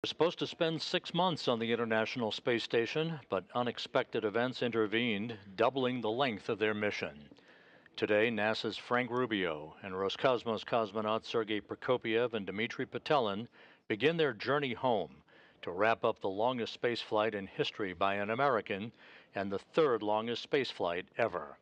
We're supposed to spend 6 months on the International Space Station, but unexpected events intervened, doubling the length of their mission. Today, NASA's Frank Rubio and Roscosmos cosmonauts Sergey Prokopyev and Dmitry Petelin begin their journey home to wrap up the longest spaceflight in history by an American and the third longest spaceflight ever.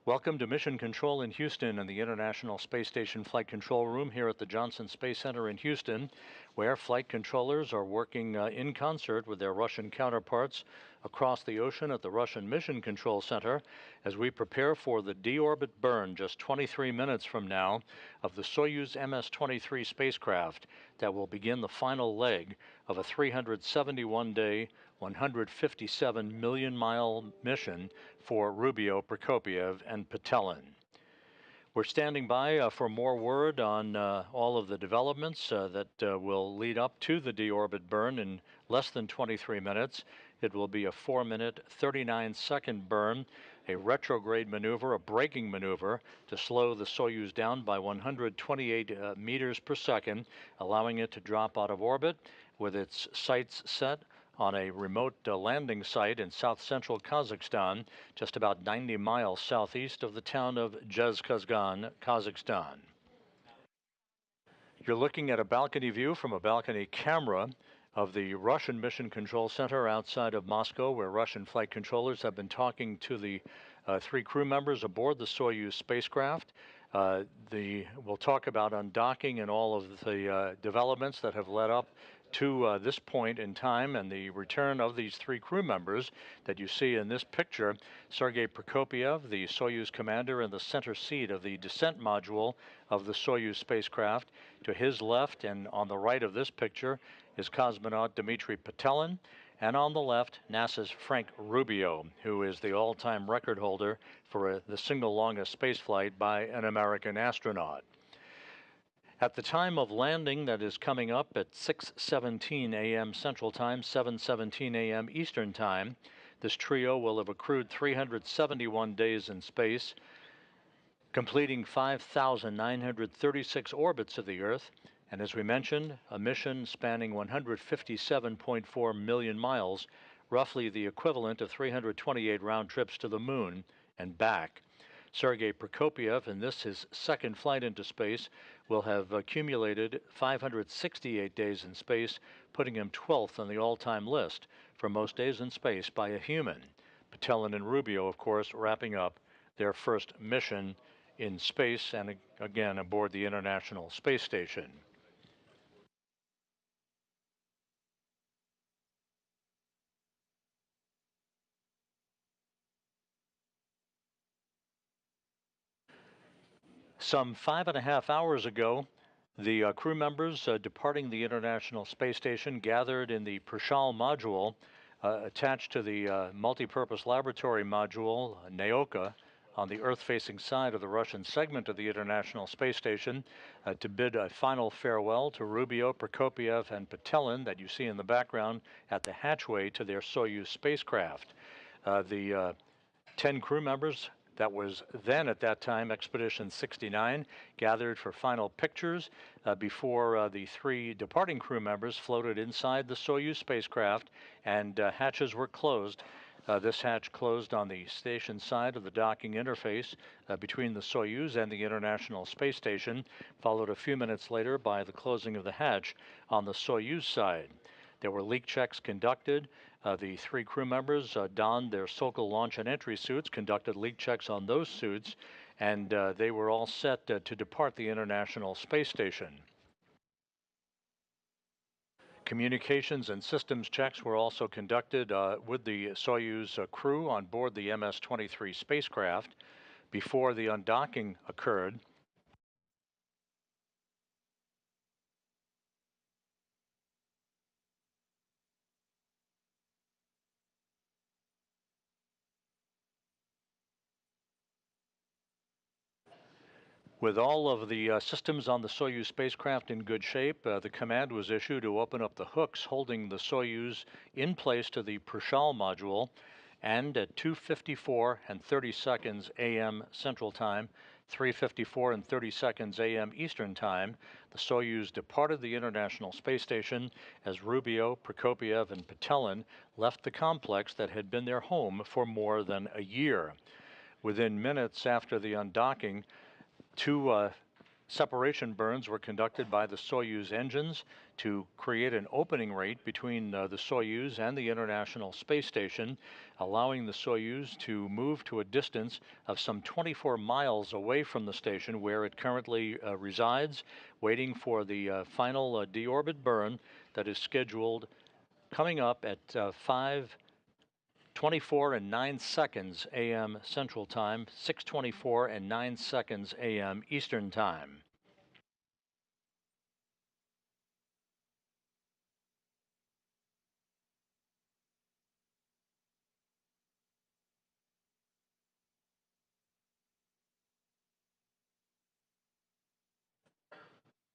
Welcome to Mission Control in Houston and the International Space Station Flight Control Room here at the Johnson Space Center in Houston, where flight controllers are working in concert with their Russian counterparts across the ocean at the Russian Mission Control Center as we prepare for the deorbit burn just 23 minutes from now of the Soyuz MS-23 spacecraft that will begin the final leg of a 371-day, 157 million mile mission for Rubio, Prokopyev, and Petelin. We're standing by for more word on all of the developments that will lead up to the deorbit burn in less than 23 minutes. It will be a 4-minute, 39-second burn, a retrograde maneuver, a braking maneuver to slow the Soyuz down by 128 meters per second, allowing it to drop out of orbit with its sights set on a remote landing site in south-central Kazakhstan, just about 90 miles southeast of the town of Zhezkazgan, Kazakhstan. You're looking at a balcony view from a balcony camera of the Russian Mission Control Center outside of Moscow, where Russian flight controllers have been talking to the 3 crew members aboard the Soyuz spacecraft. We'll talk about undocking and all of the developments that have led up to this point in time and the return of these 3 crew members that you see in this picture. Sergey Prokopyev, the Soyuz commander, in the center seat of the descent module of the Soyuz spacecraft. To his left and on the right of this picture is cosmonaut Dmitry Petelin, and on the left, NASA's Frank Rubio, who is the all-time record holder for the single longest spaceflight by an American astronaut. At the time of landing that is coming up at 6:17 a.m. Central Time, 7:17 a.m. Eastern Time, this trio will have accrued 371 days in space, completing 5,936 orbits of the Earth, and as we mentioned, a mission spanning 157.4 million miles, roughly the equivalent of 328 round trips to the moon and back. Sergey Prokopyev, in this his second flight into space, will have accumulated 568 days in space, putting him 12th on the all-time list for most days in space by a human. Petelin and Rubio, of course, wrapping up their first mission in space and again aboard the International Space Station. Some 5.5 hours ago, the crew members departing the International Space Station gathered in the Prokopyev module attached to the multipurpose laboratory module, Naoka, on the Earth-facing side of the Russian segment of the International Space Station to bid a final farewell to Rubio, Prokopyev, and Petelin that you see in the background at the hatchway to their Soyuz spacecraft. The 10 crew members that was then at that time Expedition 69 gathered for final pictures before the 3 departing crew members floated inside the Soyuz spacecraft and hatches were closed. This hatch closed on the station side of the docking interface between the Soyuz and the International Space Station, followed a few minutes later by the closing of the hatch on the Soyuz side. There were leak checks conducted. The 3 crew members donned their Sokol launch and entry suits, conducted leak checks on those suits, and they were all set to depart the International Space Station. Communications and systems checks were also conducted with the Soyuz crew on board the MS-23 spacecraft before the undocking occurred. With all of the systems on the Soyuz spacecraft in good shape, the command was issued to open up the hooks holding the Soyuz in place to the Prokopyev module, and at 2:54 and 30 seconds a.m. Central Time, 3:54 and 30 seconds a.m. Eastern Time, the Soyuz departed the International Space Station as Rubio, Prokopyev, and Petelin left the complex that had been their home for more than a year. Within minutes after the undocking, two separation burns were conducted by the Soyuz engines to create an opening rate between the Soyuz and the International Space Station, allowing the Soyuz to move to a distance of some 24 miles away from the station where it currently resides, waiting for the final deorbit burn that is scheduled coming up at 5:24 and 9 seconds a.m. Central Time, 6:24 and 9 seconds a.m. Eastern Time.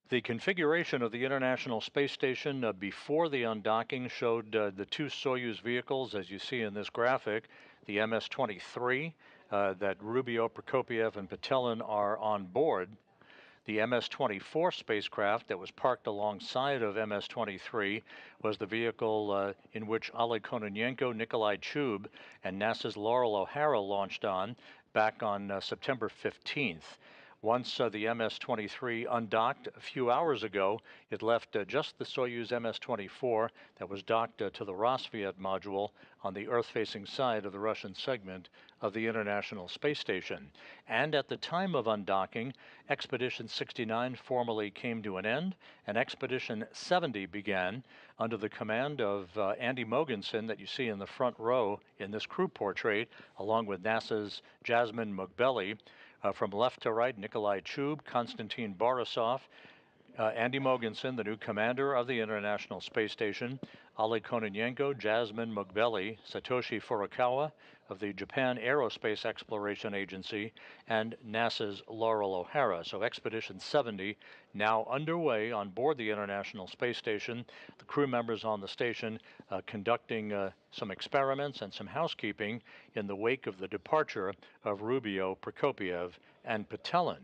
The configuration of the International Space Station before the undocking showed the two Soyuz vehicles, as you see in this graphic, the MS-23, that Rubio, Prokopyev, and Petelin are on board. The MS-24 spacecraft that was parked alongside of MS-23 was the vehicle in which Oleg Kononenko, Nikolai Chub, and NASA's Laurel O'Hara launched on back on September 15th. Once the MS-23 undocked a few hours ago, it left just the Soyuz MS-24 that was docked to the Roscosmos module on the Earth-facing side of the Russian segment of the International Space Station. And at the time of undocking, Expedition 69 formally came to an end, and Expedition 70 began under the command of Andy Mogensen that you see in the front row in this crew portrait, along with NASA's Jasmine Mugbeli. From left to right, Nikolai Chub, Konstantin Borisov, Andy Mogensen, the new commander of the International Space Station, Oleg Kononenko, Jasmine Mugbeli, Satoshi Furukawa of the Japan Aerospace Exploration Agency, and NASA's Laurel O'Hara. So Expedition 70 now underway on board the International Space Station. The crew members on the station conducting some experiments and some housekeeping in the wake of the departure of Rubio, Prokopyev, and Petelin.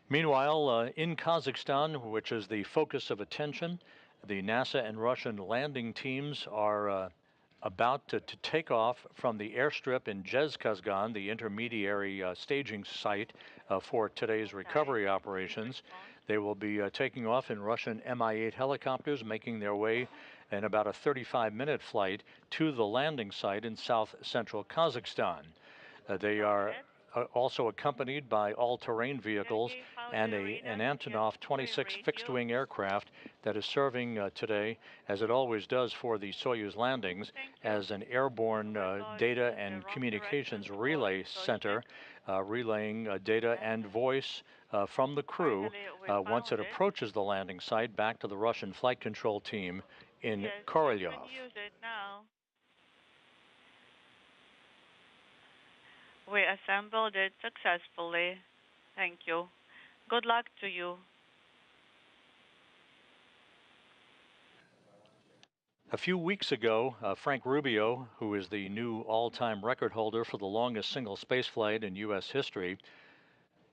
Meanwhile, in Kazakhstan, which is the focus of attention, the NASA and Russian landing teams are about to take off from the airstrip in Zhezkazgan, the intermediary staging site for today's recovery operations. They will be taking off in Russian Mi-8 helicopters, making their way in about a 35-minute flight to the landing site in south-central Kazakhstan. They are also accompanied by all-terrain vehicles and an Antonov 26 fixed-wing aircraft that is serving today, as it always does for the Soyuz landings, as an airborne data and communications relay center, relaying data and voice from the crew once it approaches the landing site back to the Russian flight control team in Korolyov. We assembled it successfully. Thank you. Good luck to you. A few weeks ago, Frank Rubio, who is the new all-time record holder for the longest single spaceflight in U.S. history,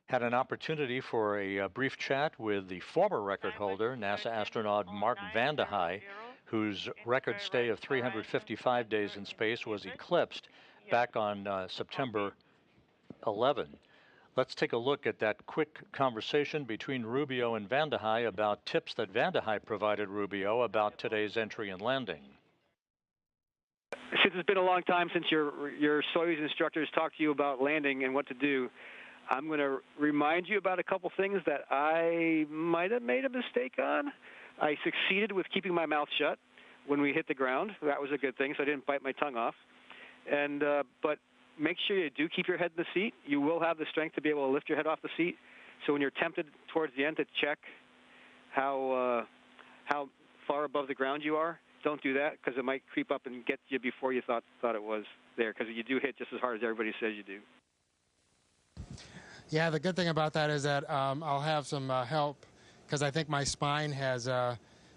had an opportunity for a brief chat with the former record holder, NASA astronaut Mark Vande Hei, whose record stay of 355 days in space was eclipsed back on September 11. Let's take a look at that quick conversation between Rubio and Vande Hei about tips that Vande Hei provided Rubio about today's entry and landing. Since it's been a long time since your Soyuz instructors talked to you about landing and what to do, I'm going to remind you about a couple things that I might have made a mistake on. I succeeded with keeping my mouth shut when we hit the ground. That was a good thing, so I didn't bite my tongue off. And but make sure you do keep your head in the seat. You will have the strength to be able to lift your head off the seat. So when you're tempted towards the end to check how far above the ground you are, don't do that, because it might creep up and get you before you thought it was there, because you do hit just as hard as everybody says you do. Yeah, the good thing about that is that I'll have some help, because I think my spine has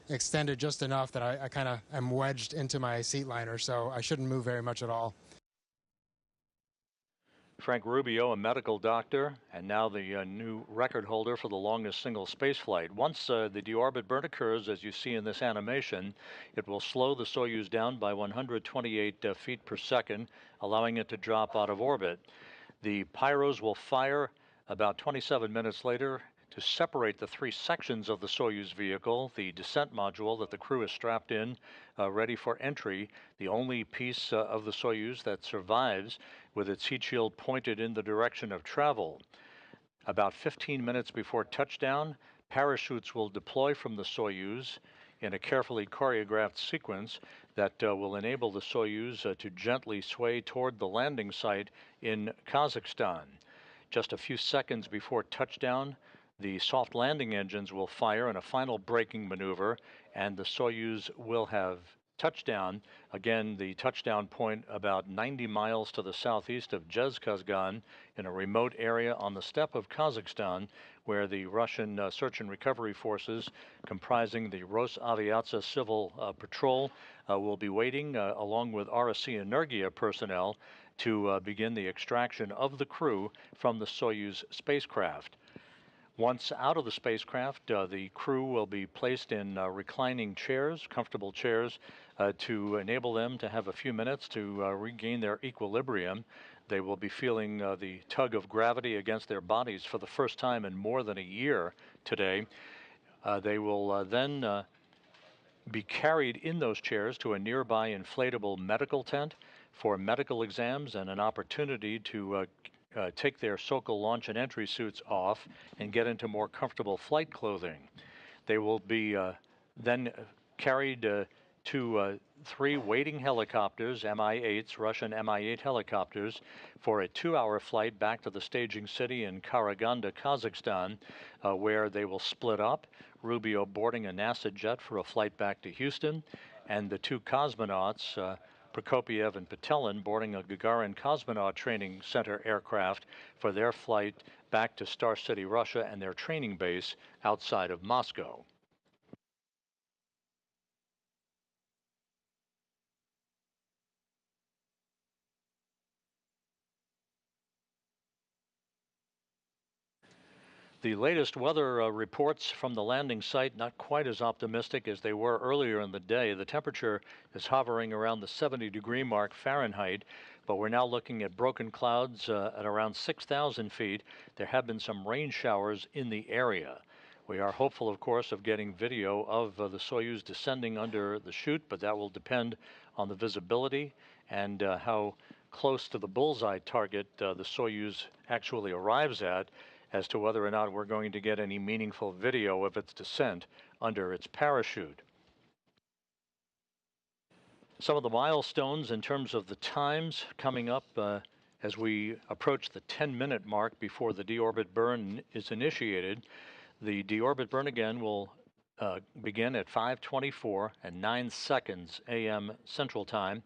extended just enough that I kind of am wedged into my seat liner, so I shouldn't move very much at all. Frank Rubio, a medical doctor, and now the new record holder for the longest single spaceflight. Once the deorbit burn occurs, as you see in this animation, it will slow the Soyuz down by 128 feet per second, allowing it to drop out of orbit. The pyros will fire about 27 minutes later to separate the three sections of the Soyuz vehicle, the descent module that the crew is strapped in, ready for entry, the only piece of the Soyuz that survives with its heat shield pointed in the direction of travel. About 15 minutes before touchdown, parachutes will deploy from the Soyuz in a carefully choreographed sequence that will enable the Soyuz to gently sway toward the landing site in Kazakhstan. Just a few seconds before touchdown, the soft landing engines will fire in a final braking maneuver, and the Soyuz will have touchdown. Again, the touchdown point about 90 miles to the southeast of Zhezkazgan in a remote area on the steppe of Kazakhstan, where the Russian search and recovery forces comprising the Rosaviatsia Civil Patrol will be waiting along with RSC Energia personnel to begin the extraction of the crew from the Soyuz spacecraft. Once out of the spacecraft, the crew will be placed in reclining chairs, comfortable chairs, to enable them to have a few minutes to regain their equilibrium. They will be feeling the tug of gravity against their bodies for the first time in more than a year today. They will then be carried in those chairs to a nearby inflatable medical tent for medical exams and an opportunity to take their Sokol launch and entry suits off and get into more comfortable flight clothing. They will be then carried to three waiting helicopters, Mi-8s, Russian Mi-8 helicopters, for a 2-hour flight back to the staging city in Karaganda, Kazakhstan, where they will split up, Rubio boarding a NASA jet for a flight back to Houston, and the two cosmonauts, Prokopyev and Petelin, boarding a Gagarin Cosmonaut Training Center aircraft for their flight back to Star City, Russia, and their training base outside of Moscow. The latest weather reports from the landing site not quite as optimistic as they were earlier in the day. The temperature is hovering around the 70-degree mark Fahrenheit, but we're now looking at broken clouds at around 6,000 feet. There have been some rain showers in the area. We are hopeful, of course, of getting video of the Soyuz descending under the chute, but that will depend on the visibility and how close to the bullseye target the Soyuz actually arrives at, as to whether or not we're going to get any meaningful video of its descent under its parachute. Some of the milestones in terms of the times coming up as we approach the 10-minute mark before the deorbit burn is initiated. The deorbit burn again will begin at 5:24 and 9 seconds a.m. Central Time.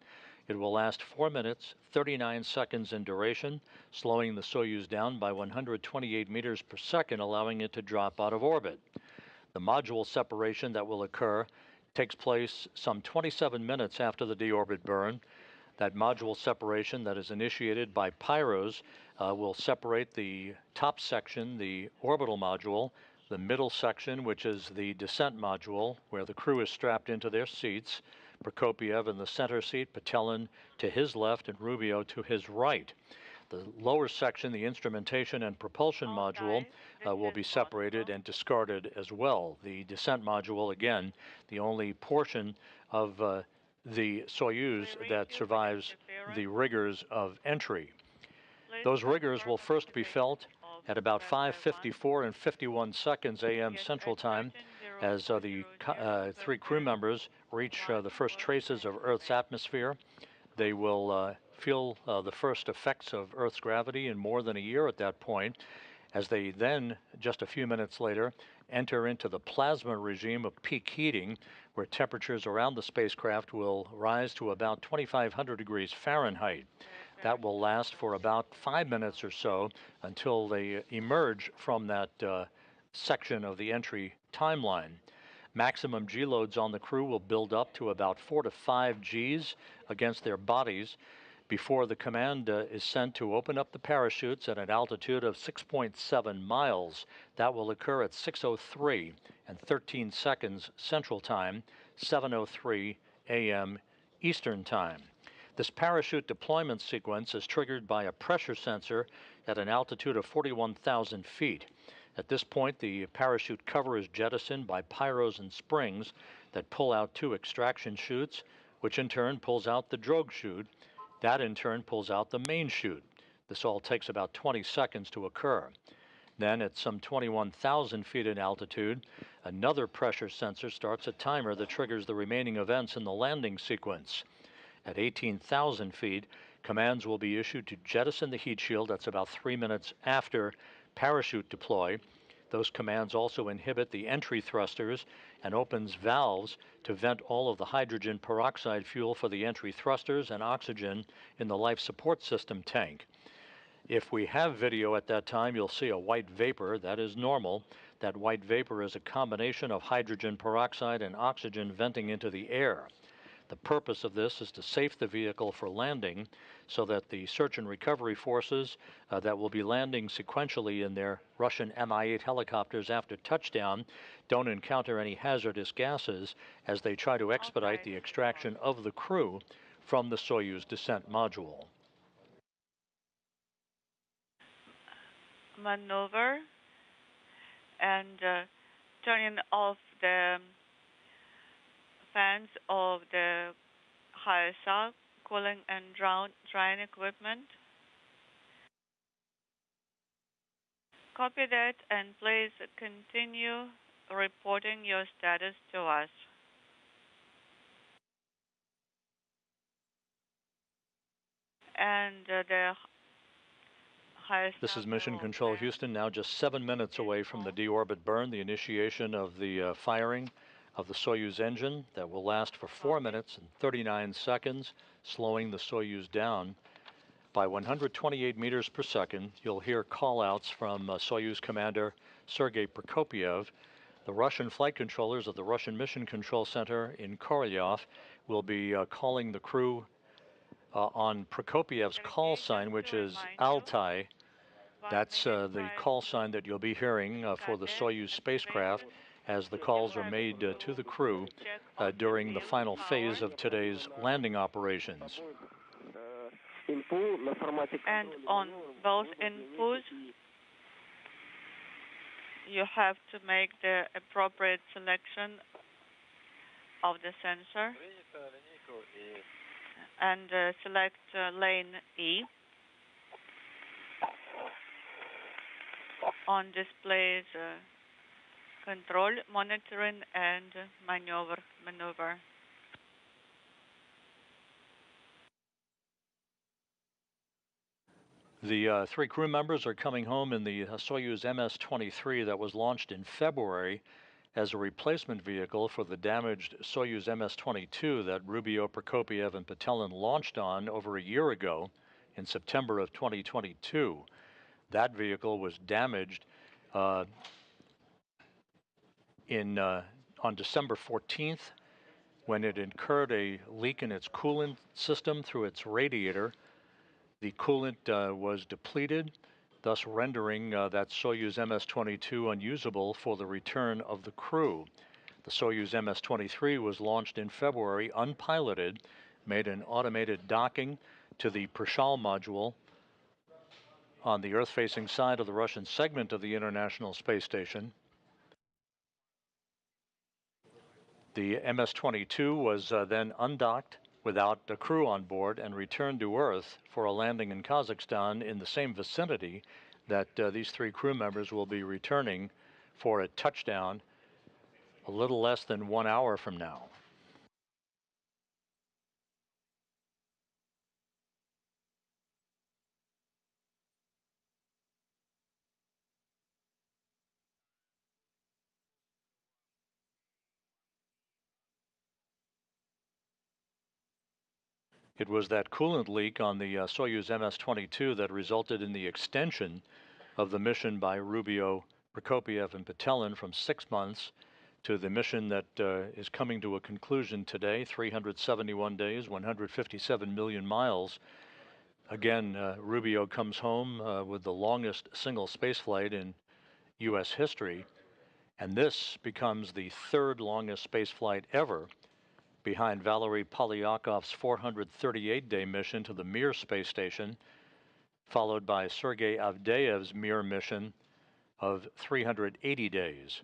It will last 4 minutes, 39 seconds in duration, slowing the Soyuz down by 128 meters per second, allowing it to drop out of orbit. The module separation that will occur takes place some 27 minutes after the deorbit burn. That module separation that is initiated by pyros will separate the top section, the orbital module, the middle section, which is the descent module, where the crew is strapped into their seats, Prokopyev in the center seat, Petelin to his left, and Rubio to his right. The lower section, the instrumentation and propulsion module, will be separated and discarded as well. The descent module, again, the only portion of the Soyuz that survives the rigors of entry. Those rigors will first be felt at about 5:54 and 51 seconds a.m. Central Time, as the three crew members reach the first traces of Earth's atmosphere. They will feel the first effects of Earth's gravity in more than a year at that point, as they then, just a few minutes later, enter into the plasma regime of peak heating, where temperatures around the spacecraft will rise to about 2,500 degrees Fahrenheit. That will last for about 5 minutes or so until they emerge from that section of the entry timeline. Maximum G loads on the crew will build up to about 4 to 5 Gs against their bodies before the command is sent to open up the parachutes at an altitude of 6.7 miles. That will occur at 6:03 and 13 seconds Central Time, 7:03 a.m. Eastern Time. This parachute deployment sequence is triggered by a pressure sensor at an altitude of 41,000 feet. At this point, the parachute cover is jettisoned by pyros and springs that pull out two extraction chutes, which in turn pulls out the drogue chute. That in turn pulls out the main chute. This all takes about 20 seconds to occur. Then at some 21,000 feet in altitude, another pressure sensor starts a timer that triggers the remaining events in the landing sequence. At 18,000 feet, commands will be issued to jettison the heat shield. That's about 3 minutes after parachute deploy. Those commands also inhibit the entry thrusters and opens valves to vent all of the hydrogen peroxide fuel for the entry thrusters and oxygen in the life support system tank. If we have video at that time, you'll see a white vapor. That is normal. That white vapor is a combination of hydrogen peroxide and oxygen venting into the air. The purpose of this is to safe the vehicle for landing so that the search and recovery forces that will be landing sequentially in their Russian Mi-8 helicopters after touchdown don't encounter any hazardous gases as they try to expedite the extraction of the crew from the Soyuz descent module. Maneuver and turning off the fans of the HSA, cooling and drying equipment. Copy that, and please continue reporting your status to us. And the HSA. This is Mission Control Houston, now just 7 minutes away from the deorbit burn, the initiation of the firing of the Soyuz engine that will last for 4 minutes and 39 seconds, slowing the Soyuz down by 128 meters per second. You'll hear call-outs from Soyuz commander Sergey Prokopyev. The Russian flight controllers of the Russian Mission Control Center in Korolyov will be calling the crew on Prokopiev's call sign, which is Altai. That's the call sign that you'll be hearing for the Soyuz spacecraft as the calls are made to the crew during the final phase of today's landing operations. And on both inputs, you have to make the appropriate selection of the sensor and select lane E. On displays, control, monitoring, and maneuver. The three crew members are coming home in the Soyuz MS-23 that was launched in February as a replacement vehicle for the damaged Soyuz MS-22 that Rubio, Prokopyev, and Petelin launched on over a year ago in September of 2022. That vehicle was damaged on December 14th when it incurred a leak in its coolant system through its radiator. The coolant was depleted, thus rendering that Soyuz MS-22 unusable for the return of the crew. The Soyuz MS-23 was launched in February unpiloted, made an automated docking to the Prishal module on the Earth-facing side of the Russian segment of the International Space Station. The MS-22 was then undocked without a crew on board and returned to Earth for a landing in Kazakhstan in the same vicinity that these three crew members will be returning for a touchdown a little less than 1 hour from now. It was that coolant leak on the Soyuz MS-22 that resulted in the extension of the mission by Rubio, Prokopyev, and Petelin from 6 months to the mission that is coming to a conclusion today, 371 days, 157 million miles, Again, Rubio comes home with the longest single spaceflight in U.S. history, and this becomes the third longest spaceflight ever, behind Valery Polyakov's 438-day mission to the Mir space station, followed by Sergey Avdeyev's Mir mission of 380 days.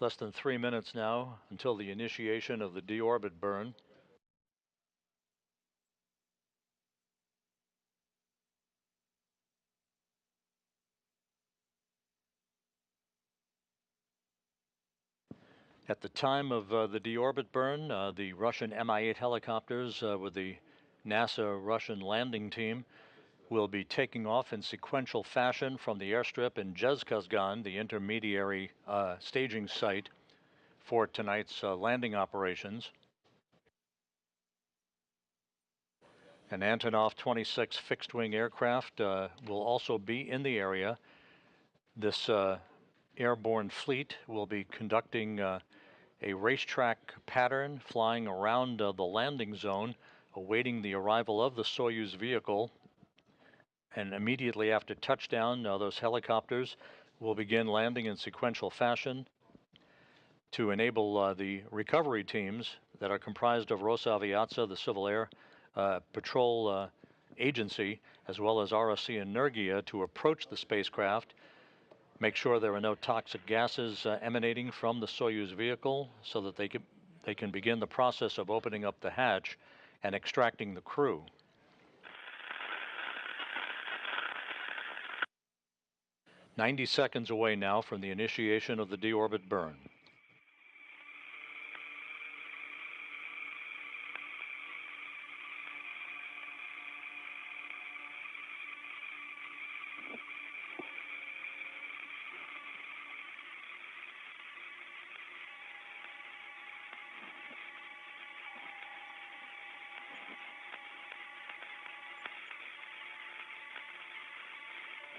Less than 3 minutes now until the initiation of the deorbit burn. At the time of the deorbit burn, the Russian Mi-8 helicopters with the NASA Russian landing team will be taking off in sequential fashion from the airstrip in Zhezkazgan, the intermediary staging site for tonight's landing operations. An Antonov 26 fixed-wing aircraft will also be in the area. This airborne fleet will be conducting a racetrack pattern, flying around the landing zone, awaiting the arrival of the Soyuz vehicle. And immediately after touchdown, those helicopters will begin landing in sequential fashion to enable the recovery teams that are comprised of Rosaviatsa, the Civil Air Patrol Agency, as well as RSC Energia, to approach the spacecraft, make sure there are no toxic gases emanating from the Soyuz vehicle so that they can begin the process of opening up the hatch and extracting the crew. "90 seconds away now from the initiation of the deorbit burn.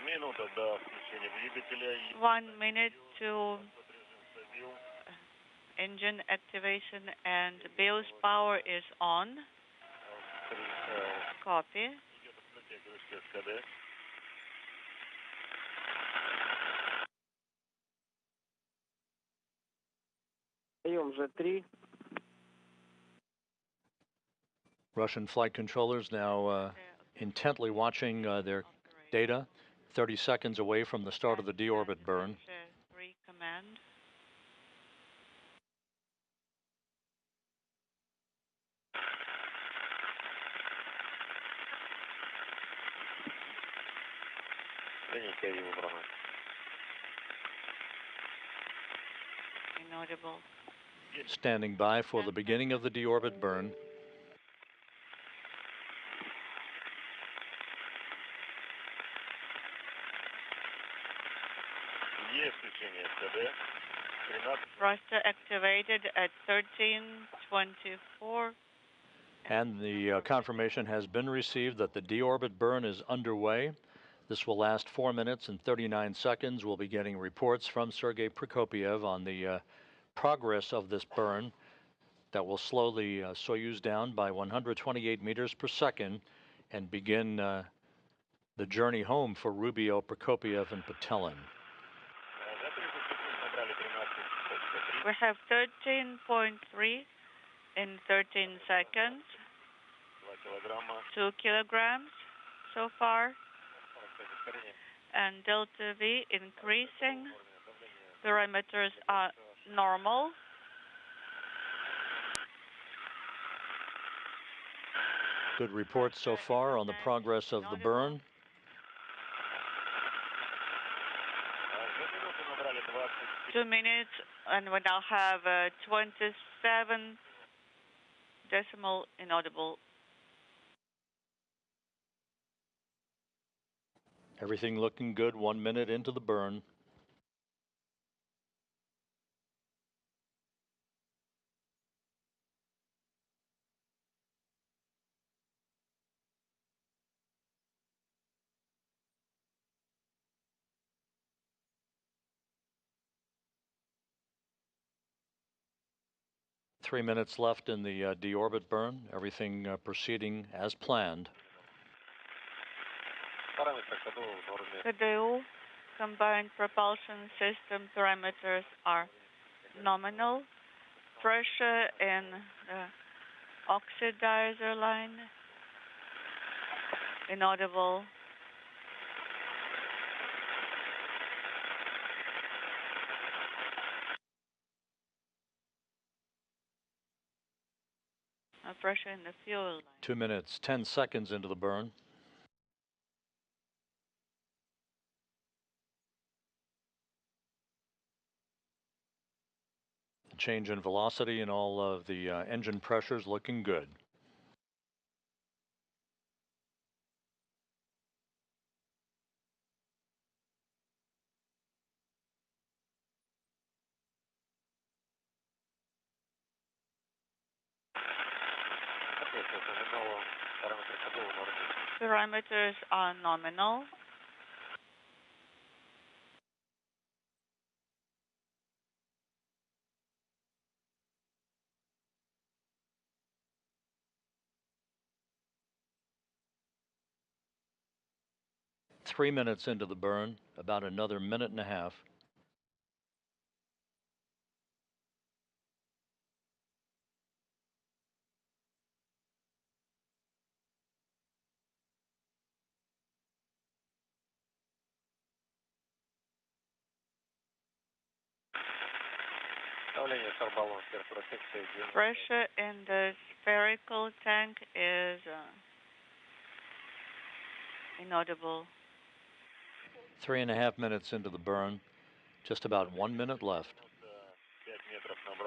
Минута до включения двигателя. 1 minute to engine activation and BIOS power is on. Copy. Прием З3. Russian flight controllers now intently watching their data, 30 seconds away from the start of the deorbit burn. Command. Inaudible. Standing by for the beginning of the deorbit burn. Thruster activated at 13:24. And the confirmation has been received that the deorbit burn is underway. This will last 4 minutes and 39 seconds. We'll be getting reports from Sergey Prokopyev on the progress of this burn that will slow the Soyuz down by 128 meters per second and begin the journey home for Rubio, Prokopyev, and Petelin. We have 13.3 in 13 seconds. 2 kilograms so far. And delta V increasing. Parameters are normal. Good reports so far on the progress of the burn. Minute. 2 minutes, and we now have 27 decimal inaudible. Everything looking good 1 minute into the burn. Three minutes left in the deorbit burn. Everything proceeding as planned. KDU combined propulsion system parameters are nominal. Pressure in the oxidizer line inaudible. Pressure in the fuel line. 2 minutes, 10 seconds into the burn. The change in velocity and all of the engine pressures looking good. Parameters are nominal. Three minutes into the burn, about another minute and a half. Pressure in the spherical tank is inaudible. 3.5 minutes into the burn, just about 1 minute left.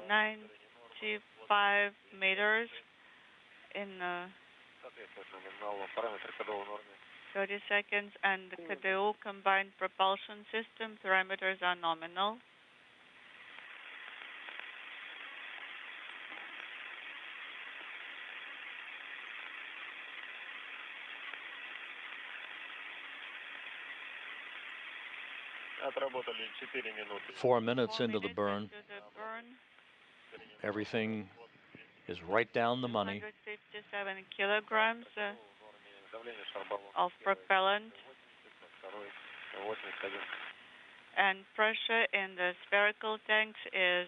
95 meters in 30 seconds, and the KDU combined propulsion system parameters are nominal. Отработали 4 минуты. 4 minutes 4 into the minutes burn. into the burn. Everything is right down the money. 157 kilograms of propellant. And pressure in the spherical tanks is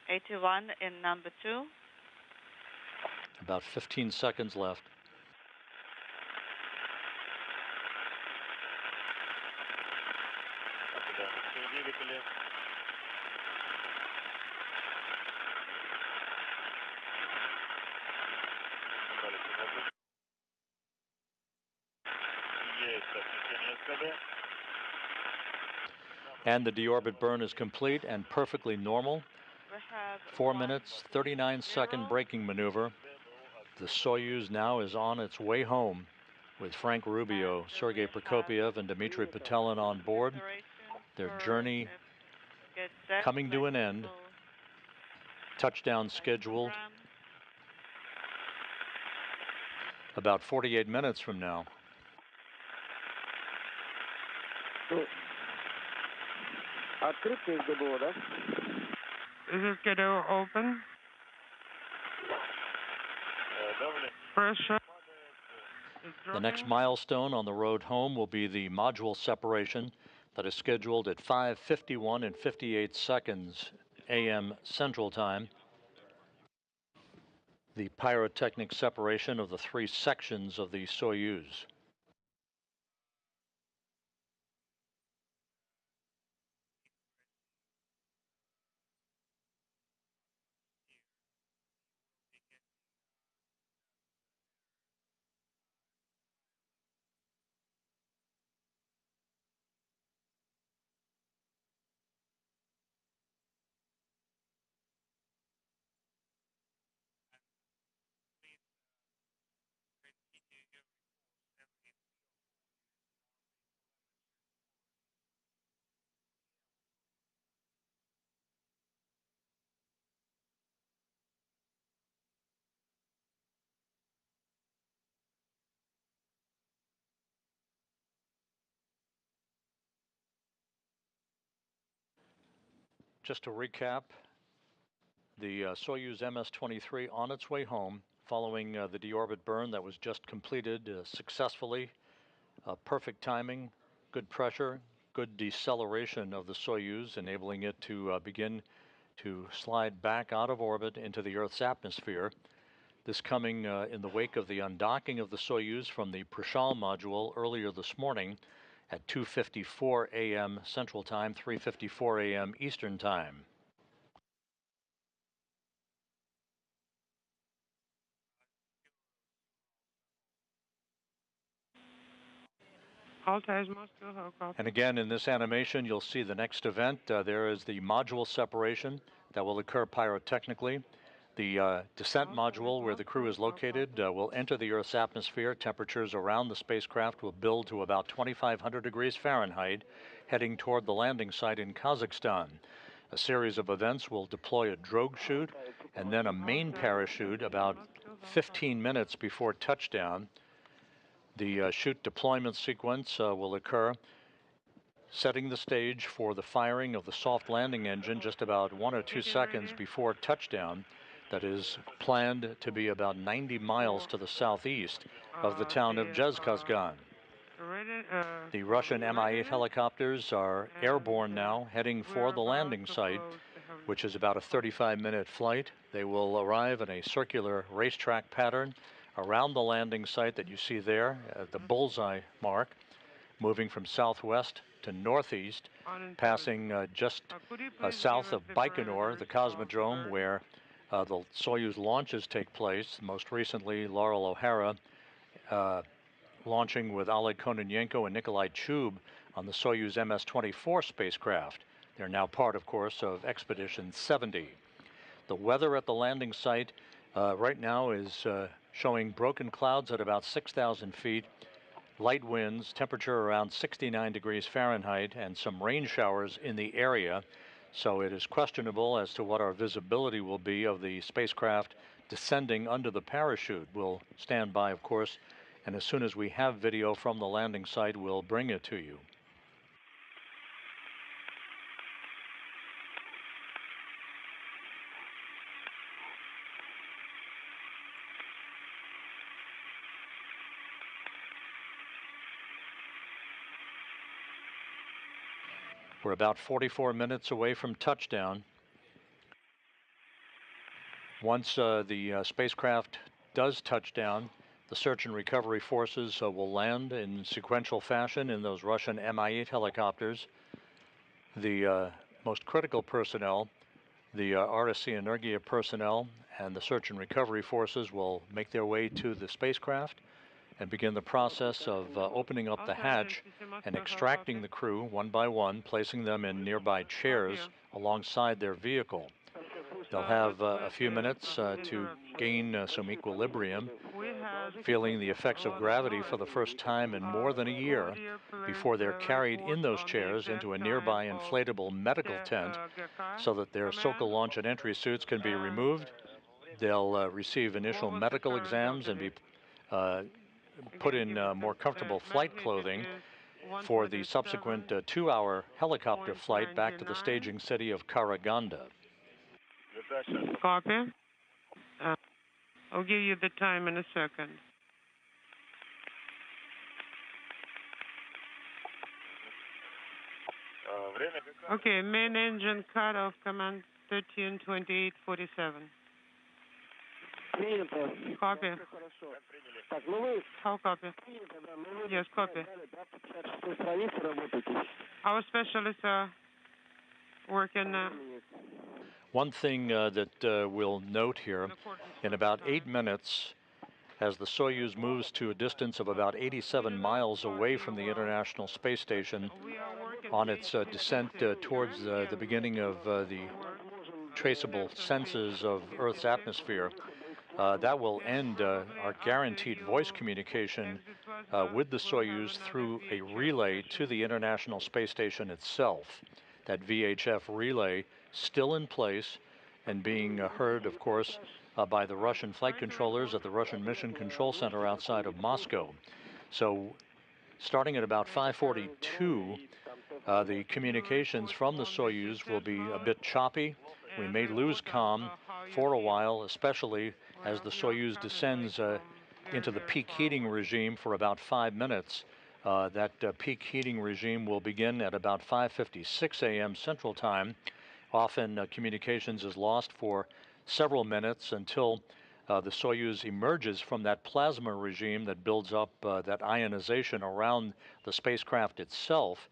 81 in number 2. About 15 seconds left. And the deorbit burn is complete and perfectly normal. 4 minutes, 39-second braking maneuver. The Soyuz now is on its way home with Frank Rubio, Sergey Prokopyev, and Dmitry Petelin on board. Their journey coming to an end. Touchdown scheduled about 48 minutes from now. Is this KDU open? Pressure. The next milestone on the road home will be the module separation that is scheduled at 5:51 and 58 seconds a.m. Central Time. The pyrotechnic separation of the 3 sections of the Soyuz. Just to recap, the Soyuz MS-23 on its way home following the deorbit burn that was just completed successfully. Perfect timing, good pressure, good deceleration of the Soyuz, enabling it to begin to slide back out of orbit into the Earth's atmosphere. This coming in the wake of the undocking of the Soyuz from the Prokopyev module earlier this morning at 2:54 a.m. Central Time, 3:54 a.m. Eastern Time. And again, in this animation, you'll see the next event. There is the module separation that will occur pyrotechnically. The descent module, where the crew is located, will enter the Earth's atmosphere. Temperatures around the spacecraft will build to about 2,500 degrees Fahrenheit, heading toward the landing site in Kazakhstan. A series of events will deploy a drogue chute and then a main parachute about 15 minutes before touchdown. The chute deployment sequence will occur, setting the stage for the firing of the soft landing engine just about 1 or 2 seconds before touchdown. That is planned to be about 90 miles to the southeast of the town of Zhezkazgan. The Russian Mi-8 helicopters are airborne now, heading for the landing site, which is about a 35-minute flight. They will arrive in a circular racetrack pattern around the landing site that you see there at the bullseye mark, moving from southwest to northeast, passing just south of Baikonur, the cosmodrome where the Soyuz launches take place. Most recently, Laurel O'Hara launching with Oleg Kononenko and Nikolai Chub on the Soyuz MS-24 spacecraft. They're now part, of course, of Expedition 70. The weather at the landing site right now is showing broken clouds at about 6,000 feet, light winds, temperature around 69 degrees Fahrenheit, and some rain showers in the area. So it is questionable as to what our visibility will be of the spacecraft descending under the parachute. We'll stand by, of course, and as soon as we have video from the landing site, we'll bring it to you. We're about 44 minutes away from touchdown. Once the spacecraft does touch down, the search and recovery forces will land in sequential fashion in those Russian Mi-8 helicopters. The most critical personnel, the RSC Energia personnel, and the search and recovery forces will make their way to the spacecraft and begin the process of opening up the hatch and extracting the crew one by one, placing them in nearby chairs alongside their vehicle. They'll have a few minutes to gain some equilibrium, feeling the effects of gravity for the first time in more than a year before they're carried in those chairs into a nearby inflatable medical tent so that their Sokol launch and entry suits can be removed. They'll receive initial medical exams and be put in more comfortable flight clothing for the subsequent 2-hour helicopter flight back to the staging city of Karaganda. Copy. I'll give you the time in a second. Okay, main engine cut off, command 132847. Copy. How copy? Yes, copy. Our specialists are working. One thing that we'll note here, in about 8 minutes, as the Soyuz moves to a distance of about 87 miles away from the International Space Station on its descent towards the beginning of the traceable senses of Earth's atmosphere, that will end our guaranteed voice communication with the Soyuz through a relay to the International Space Station itself. That VHF relay still in place and being heard, of course, by the Russian flight controllers at the Russian Mission Control Center outside of Moscow. So starting at about 5:42, The communications from the Soyuz will be a bit choppy. We may lose comm for a while, especially as the Soyuz descends into the peak heating regime for about 5 minutes. That peak heating regime will begin at about 5:56 a.m. Central Time. Often communications is lost for several minutes until the Soyuz emerges from that plasma regime that builds up that ionization around the spacecraft itself.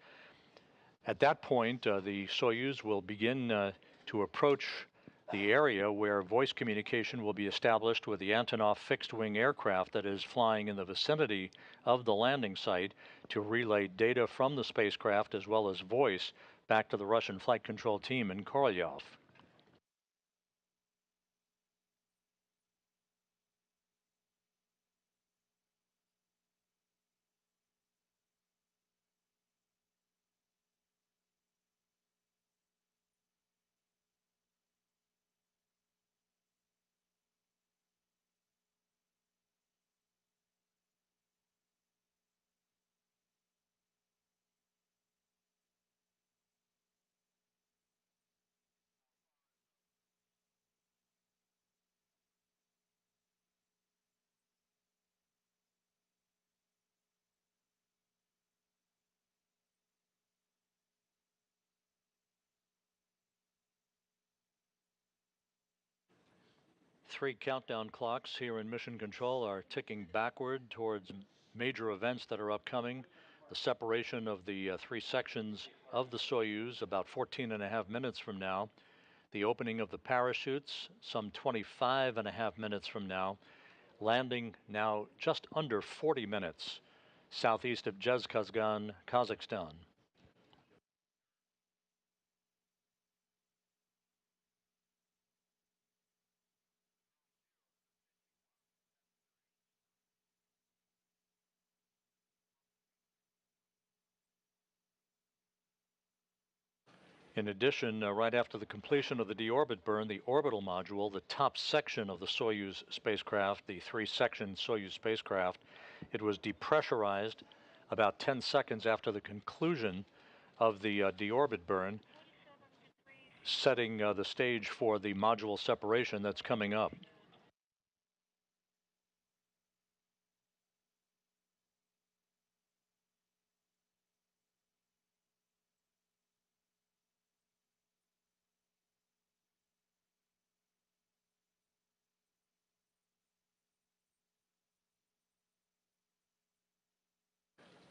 At that point, the Soyuz will begin to approach the area where voice communication will be established with the Antonov fixed-wing aircraft that is flying in the vicinity of the landing site to relay data from the spacecraft as well as voice back to the Russian flight control team in Korolyov. Three countdown clocks here in Mission Control are ticking backward towards major events that are upcoming. The separation of the three sections of the Soyuz about 14.5 minutes from now. The opening of the parachutes some 25.5 minutes from now. Landing now just under 40 minutes southeast of Zhezkazgan, Kazakhstan. In addition, right after the completion of the deorbit burn, the orbital module, the top section of the Soyuz spacecraft, the three-section Soyuz spacecraft, it was depressurized about 10 seconds after the conclusion of the deorbit burn, setting the stage for the module separation that's coming up.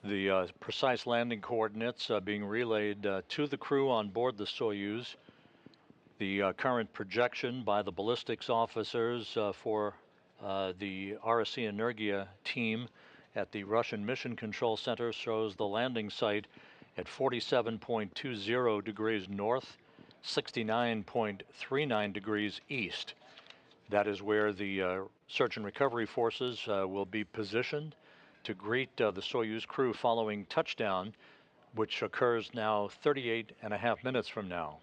The precise landing coordinates being relayed to the crew on board the Soyuz. The current projection by the ballistics officers for the RSC Energia team at the Russian Mission Control Center shows the landing site at 47.20 degrees north, 69.39 degrees east. That is where the search and recovery forces will be positioned to greet the Soyuz crew following touchdown, which occurs now 38.5 minutes from now.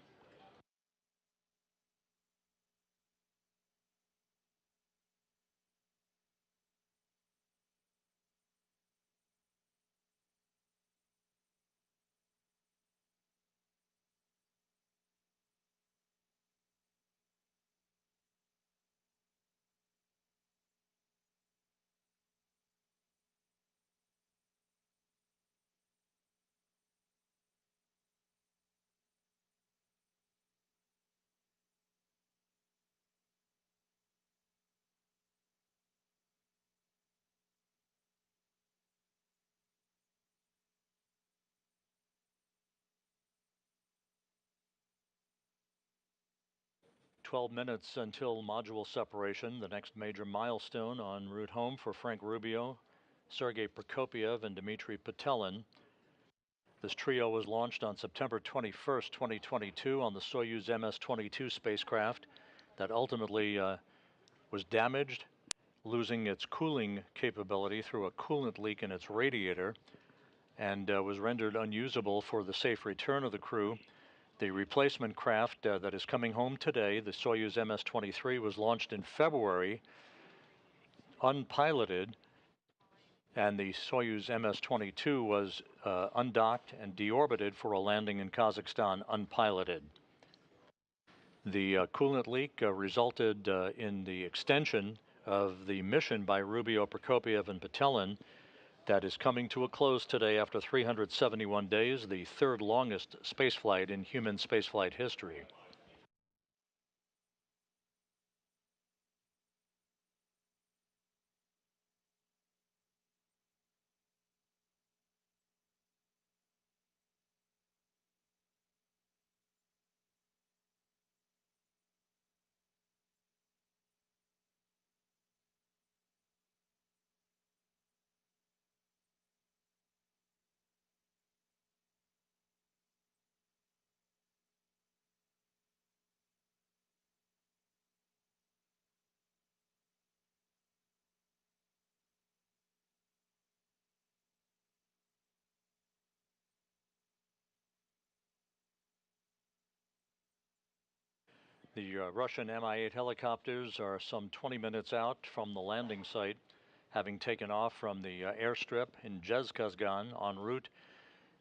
"12 minutes until module separation, the next major milestone en route home for Frank Rubio, Sergey Prokopyev, and Dmitry Petelin. This trio was launched on September 21st, 2022 on the Soyuz MS-23 spacecraft that ultimately was damaged, losing its cooling capability through a coolant leak in its radiator, and was rendered unusable for the safe return of the crew. The replacement craft that is coming home today, the Soyuz MS-23, was launched in February, unpiloted, and the Soyuz MS-22 was undocked and deorbited for a landing in Kazakhstan unpiloted. The coolant leak resulted in the extension of the mission by Rubio, Prokopyev, and Petelin that is coming to a close today after 371 days, the third longest spaceflight in human spaceflight history. The Russian Mi-8 helicopters are some 20 minutes out from the landing site, having taken off from the airstrip in Zhezkazgan en route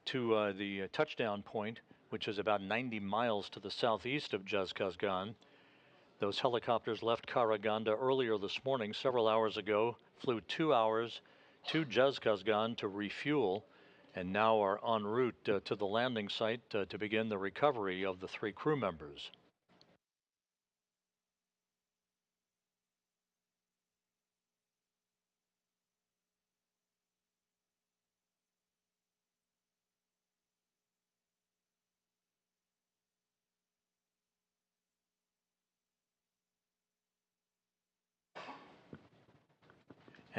to the touchdown point, which is about 90 miles to the southeast of Zhezkazgan. Those helicopters left Karaganda earlier this morning, several hours ago, flew 2 hours to Zhezkazgan to refuel, and now are en route to the landing site to begin the recovery of the 3 crew members.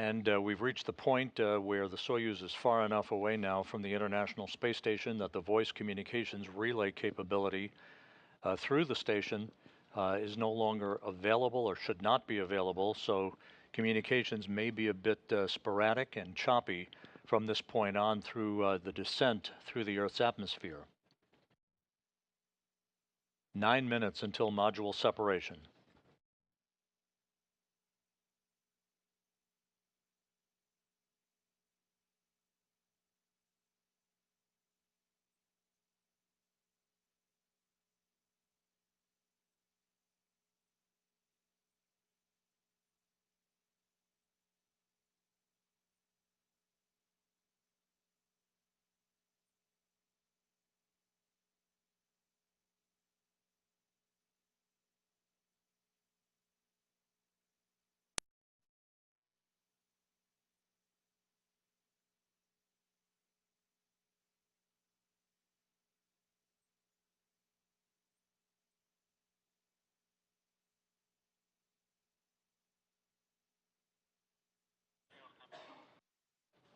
And we've reached the point where the Soyuz is far enough away now from the International Space Station that the voice communications relay capability through the station is no longer available or should not be available, so communications may be a bit sporadic and choppy from this point on through the descent through the Earth's atmosphere. 9 minutes until module separation.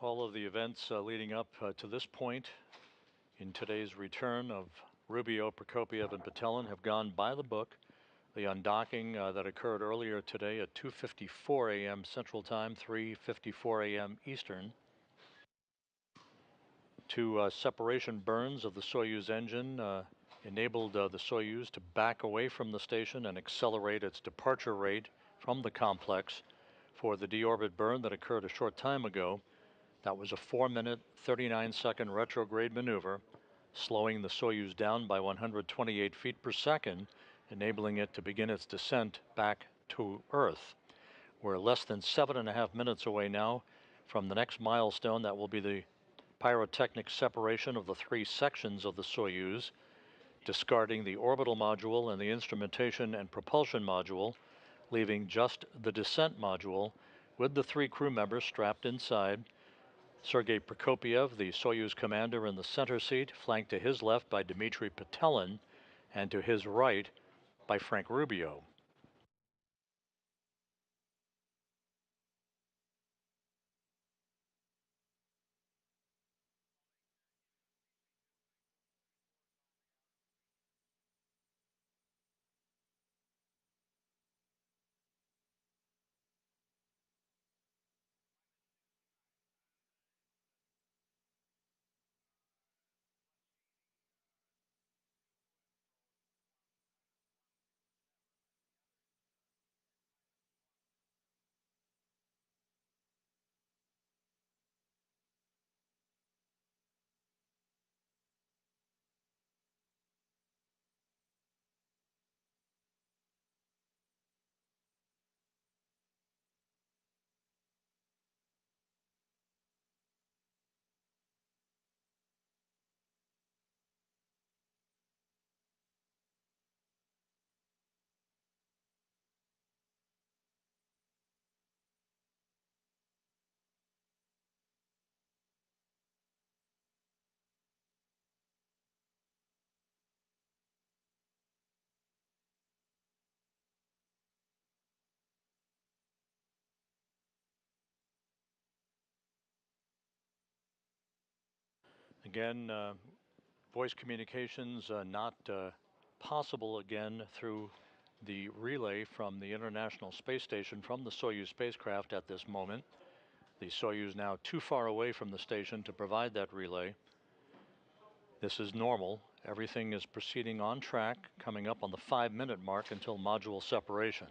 All of the events leading up to this point in today's return of Rubio, Prokopyev, and Petelin have gone by the book. The undocking that occurred earlier today at 2:54 a.m. Central Time, 3:54 a.m. Eastern. 2 separation burns of the Soyuz engine enabled the Soyuz to back away from the station and accelerate its departure rate from the complex for the deorbit burn that occurred a short time ago. That was a 4-minute, 39-second retrograde maneuver, slowing the Soyuz down by 128 feet per second, enabling it to begin its descent back to Earth. We're less than 7.5 minutes away now from the next milestone. That will be the pyrotechnic separation of the 3 sections of the Soyuz, discarding the orbital module and the instrumentation and propulsion module, leaving just the descent module with the 3 crew members strapped inside. Sergey Prokopyev, the Soyuz commander, in the center seat, flanked to his left by Dmitry Petelin, and to his right by Frank Rubio. Again, voice communications not possible again through the relay from the International Space Station from the Soyuz spacecraft at this moment. The Soyuz now too far away from the station to provide that relay. This is normal. Everything is proceeding on track, coming up on the 5-minute mark until module separation.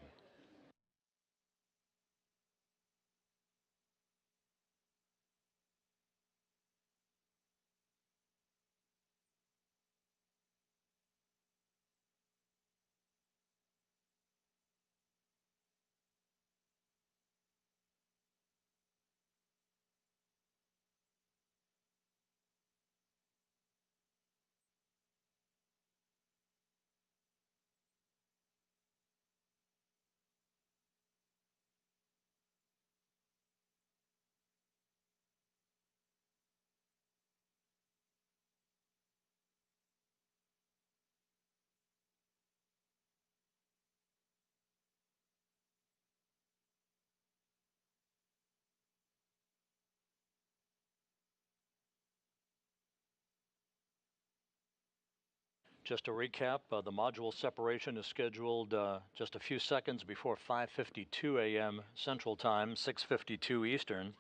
Just to recap, the module separation is scheduled just a few seconds before 5:52 a.m. Central Time, 6:52 Eastern.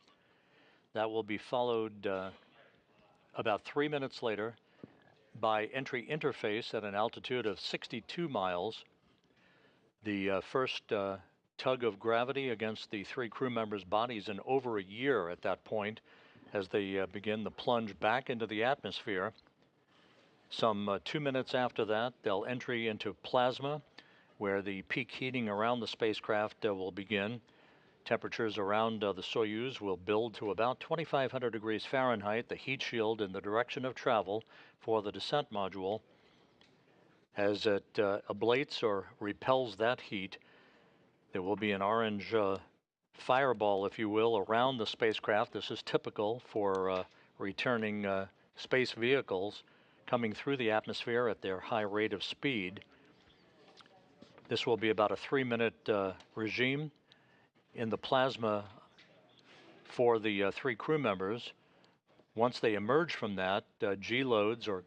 That will be followed about 3 minutes later by entry interface at an altitude of 62 miles. The first tug of gravity against the 3 crew members' bodies in over a year at that point as they begin the plunge back into the atmosphere. Some 2 minutes after that, they'll entry into plasma, where the peak heating around the spacecraft will begin. Temperatures around the Soyuz will build to about 2,500 degrees Fahrenheit, the heat shield in the direction of travel for the descent module. As it ablates or repels that heat, there will be an orange fireball, if you will, around the spacecraft. This is typical for returning space vehicles coming through the atmosphere at their high rate of speed. This will be about a 3-minute regime in the plasma for the 3 crew members. Once they emerge from that, G loads or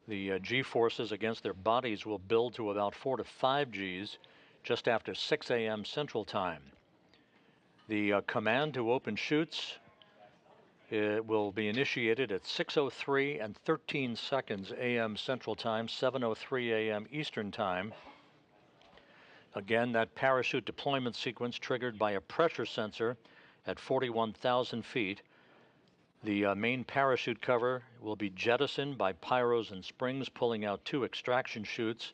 the G forces against their bodies will build to about 4 to 5 Gs just after 6 a.m. Central Time. The command to open chutes will be initiated at 6:03 and 13 seconds a.m. Central Time, 7:03 a.m. Eastern Time. Again, that parachute deployment sequence triggered by a pressure sensor at 41,000 feet. The main parachute cover will be jettisoned by pyros and springs, pulling out 2 extraction chutes,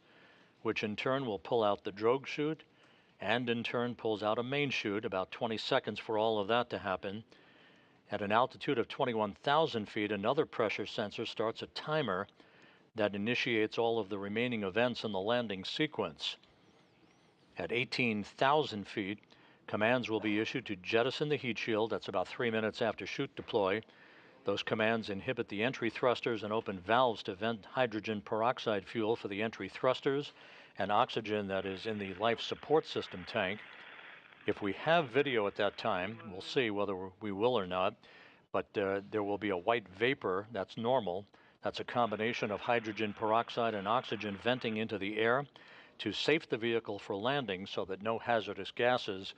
which in turn will pull out the drogue chute, and in turn pulls out a main chute, about 20 seconds for all of that to happen. At an altitude of 21,000 feet, another pressure sensor starts a timer that initiates all of the remaining events in the landing sequence. At 18,000 feet, commands will be issued to jettison the heat shield. That's about 3 minutes after chute deploy. Those commands inhibit the entry thrusters and open valves to vent hydrogen peroxide fuel for the entry thrusters and oxygen that is in the life support system tank. If we have video at that time, we'll see whether we will or not, but there will be a white vapor that's normal. That's a combination of hydrogen peroxide and oxygen venting into the air to safe the vehicle for landing so that no hazardous gases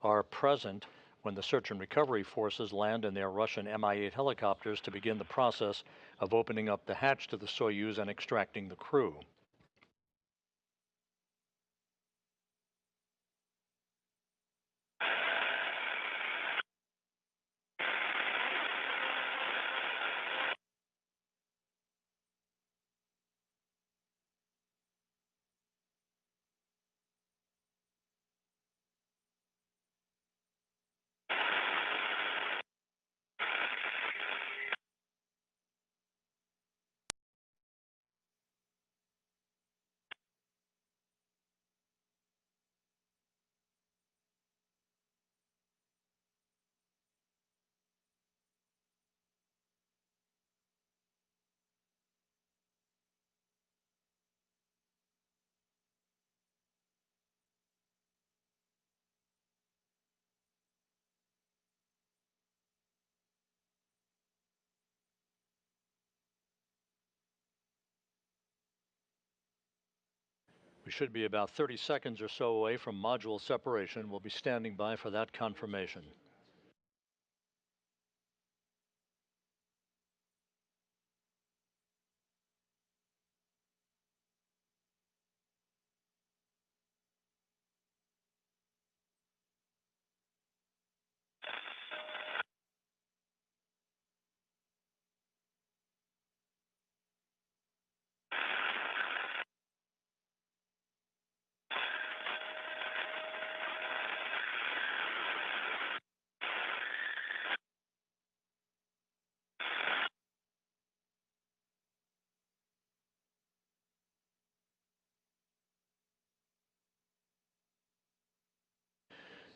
are present when the search and recovery forces land in their Russian Mi-8 helicopters to begin the process of opening up the hatch to the Soyuz and extracting the crew. We should be about 30 seconds or so away from module separation. We'll be standing by for that confirmation.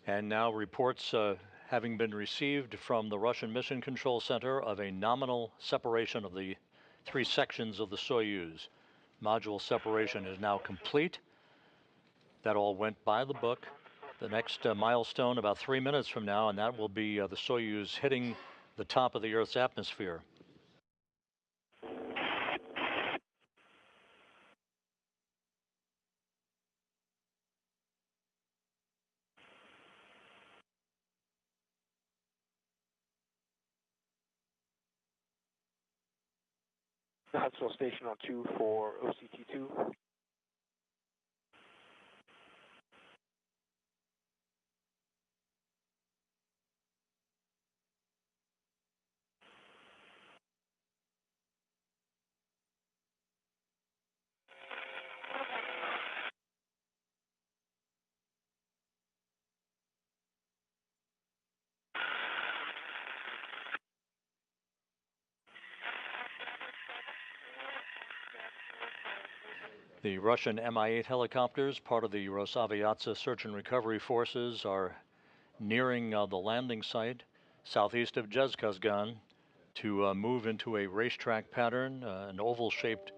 And now reports having been received from the Russian Mission Control Center of a nominal separation of the three sections of the Soyuz. Module separation is now complete. That all went by the book. The next milestone about 3 minutes from now, and that will be the Soyuz hitting the top of the Earth's atmosphere. Huntsville Station on 2 for OCT2. The Russian Mi-8 helicopters, part of the Rosaviatsa search and recovery forces, are nearing the landing site southeast of Zhezkazgan to move into a racetrack pattern, an oval-shaped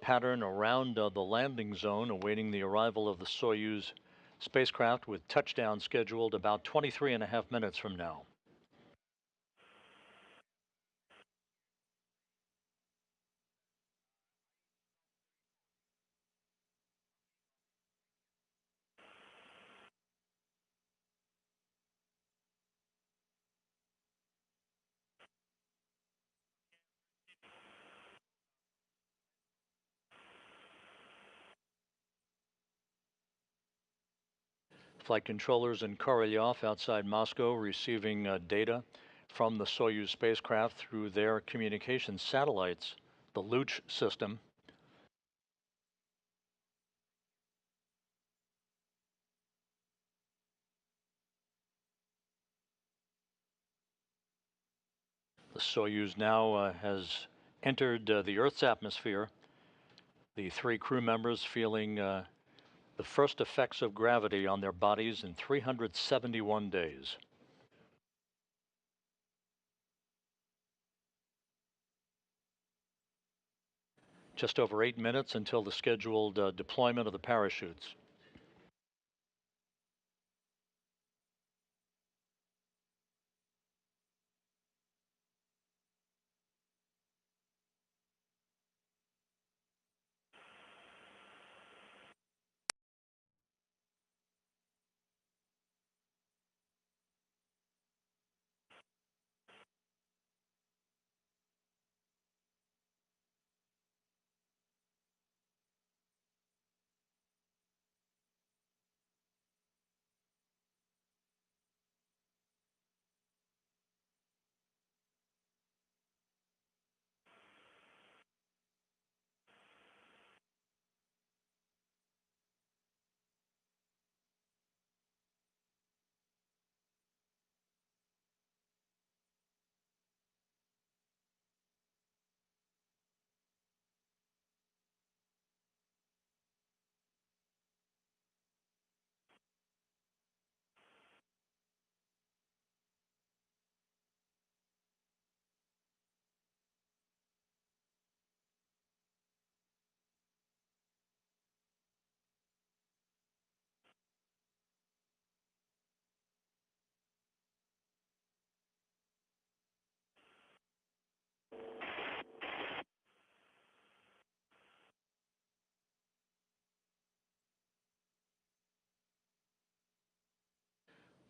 pattern around the landing zone, awaiting the arrival of the Soyuz spacecraft, with touchdown scheduled about 23.5 minutes from now. Flight controllers in Korolyov outside Moscow receiving data from the Soyuz spacecraft through their communication satellites, the Luch system. The Soyuz now has entered the Earth's atmosphere. The three crew members feeling the first effects of gravity on their bodies in 371 days. Just over 8 minutes until the scheduled deployment of the parachutes.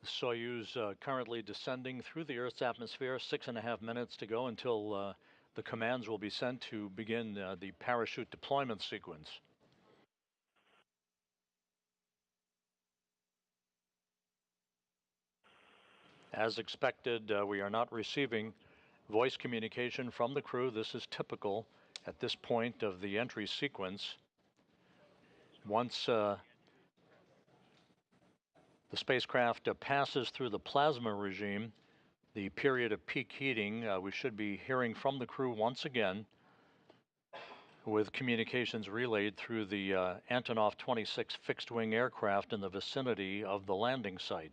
The Soyuz currently descending through the Earth's atmosphere, 6.5 minutes to go until the commands will be sent to begin the parachute deployment sequence. As expected, we are not receiving voice communication from the crew. This is typical at this point of the entry sequence. Once the spacecraft passes through the plasma regime, the period of peak heating, we should be hearing from the crew once again, with communications relayed through the Antonov 26 fixed-wing aircraft in the vicinity of the landing site.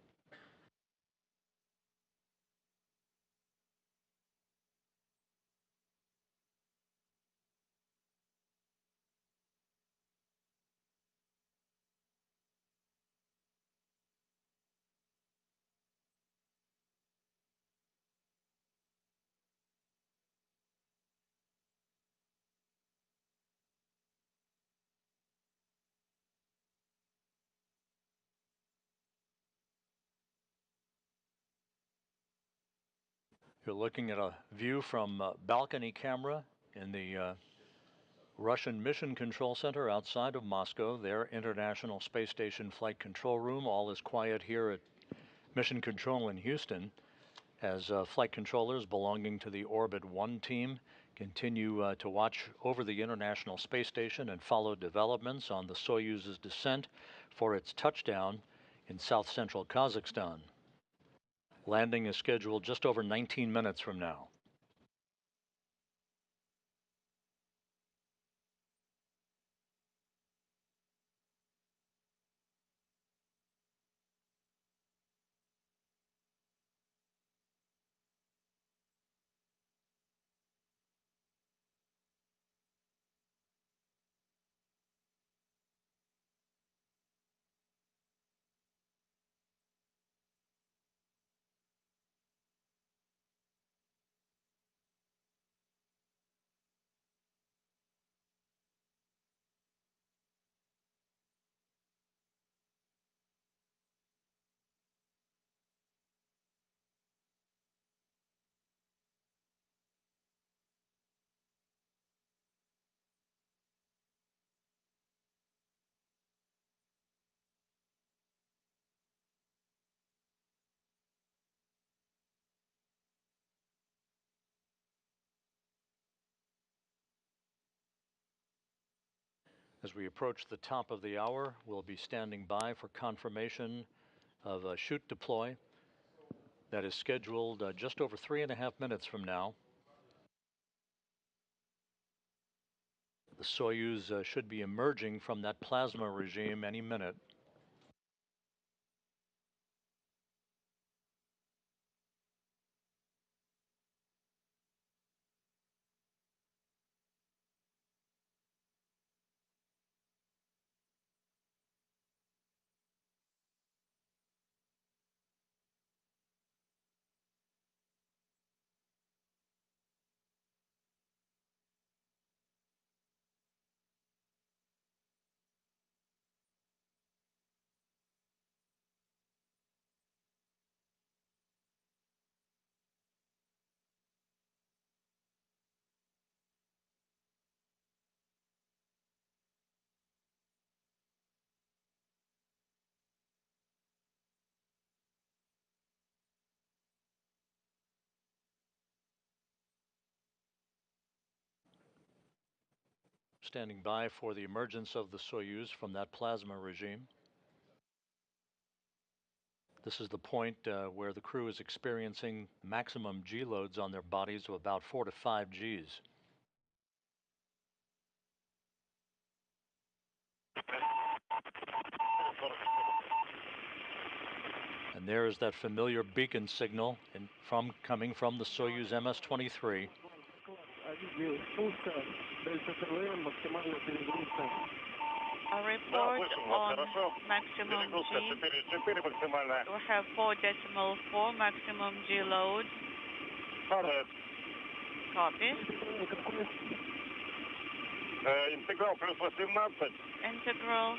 You're looking at a view from balcony camera in the Russian Mission Control Center outside of Moscow, their International Space Station Flight Control Room. All is quiet here at Mission Control in Houston as flight controllers belonging to the Orbit 1 team continue to watch over the International Space Station and follow developments on the Soyuz's descent for its touchdown in south-central Kazakhstan. Landing is scheduled just over 19 minutes from now. As we approach the top of the hour, we'll be standing by for confirmation of a chute deploy that is scheduled just over 3.5 minutes from now. The Soyuz should be emerging from that plasma regime any minute. Standing by for the emergence of the Soyuz from that plasma regime. This is the point where the crew is experiencing maximum G loads on their bodies of about 4 to 5 Gs. And there is that familiar beacon signal coming from the Soyuz MS-23. A report on maximum G. We have 4.4 maximum G load. Copy. Интеграл плюс 18. Integral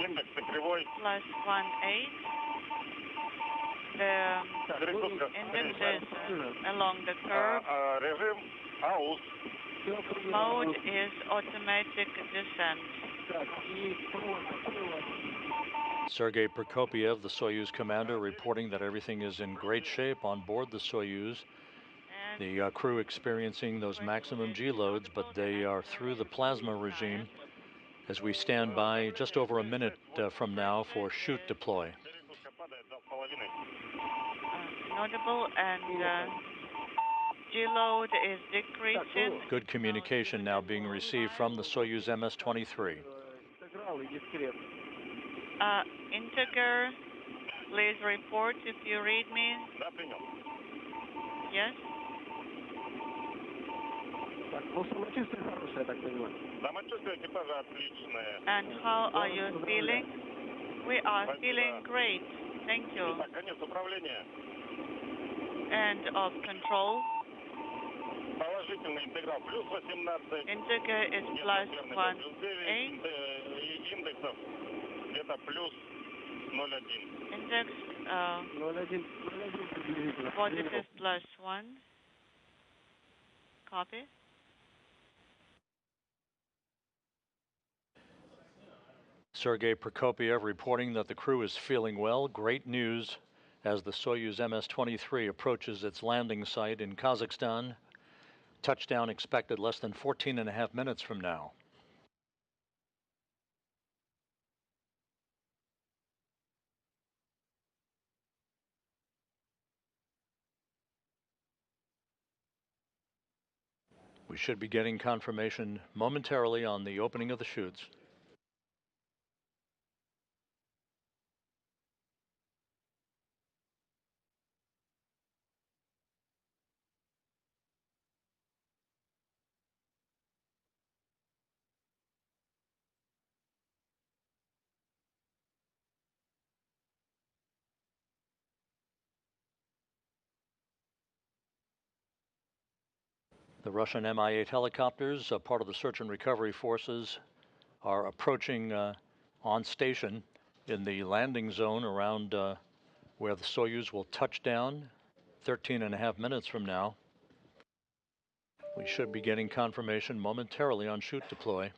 Индекс кривой. +18. The index is along the curve. Режим АУС. Mode is automatic descent. Sergey Prokopyev, the Soyuz commander, reporting that everything is in great shape on board the Soyuz. The crew experiencing those maximum G loads, but they are through the plasma regime as we stand by just over a minute from now for shoot deploy. Notable, and G load is decreasing. Good communication now being received from the Soyuz MS-23. Integer, please report if you read me. Yes? And how are you feeling? We are feeling great. Thank you. End of control. Integer is +18. Index positive +1. Copy. Sergey Prokopyev reporting that the crew is feeling well. Great news as the Soyuz MS-23 approaches its landing site in Kazakhstan. Touchdown expected less than 14.5 minutes from now. We should be getting confirmation momentarily on the opening of the chutes. The Russian Mi-8 helicopters, part of the search and recovery forces, are approaching on station in the landing zone around where the Soyuz will touch down 13.5 minutes from now. We should be getting confirmation momentarily on shoot deploy.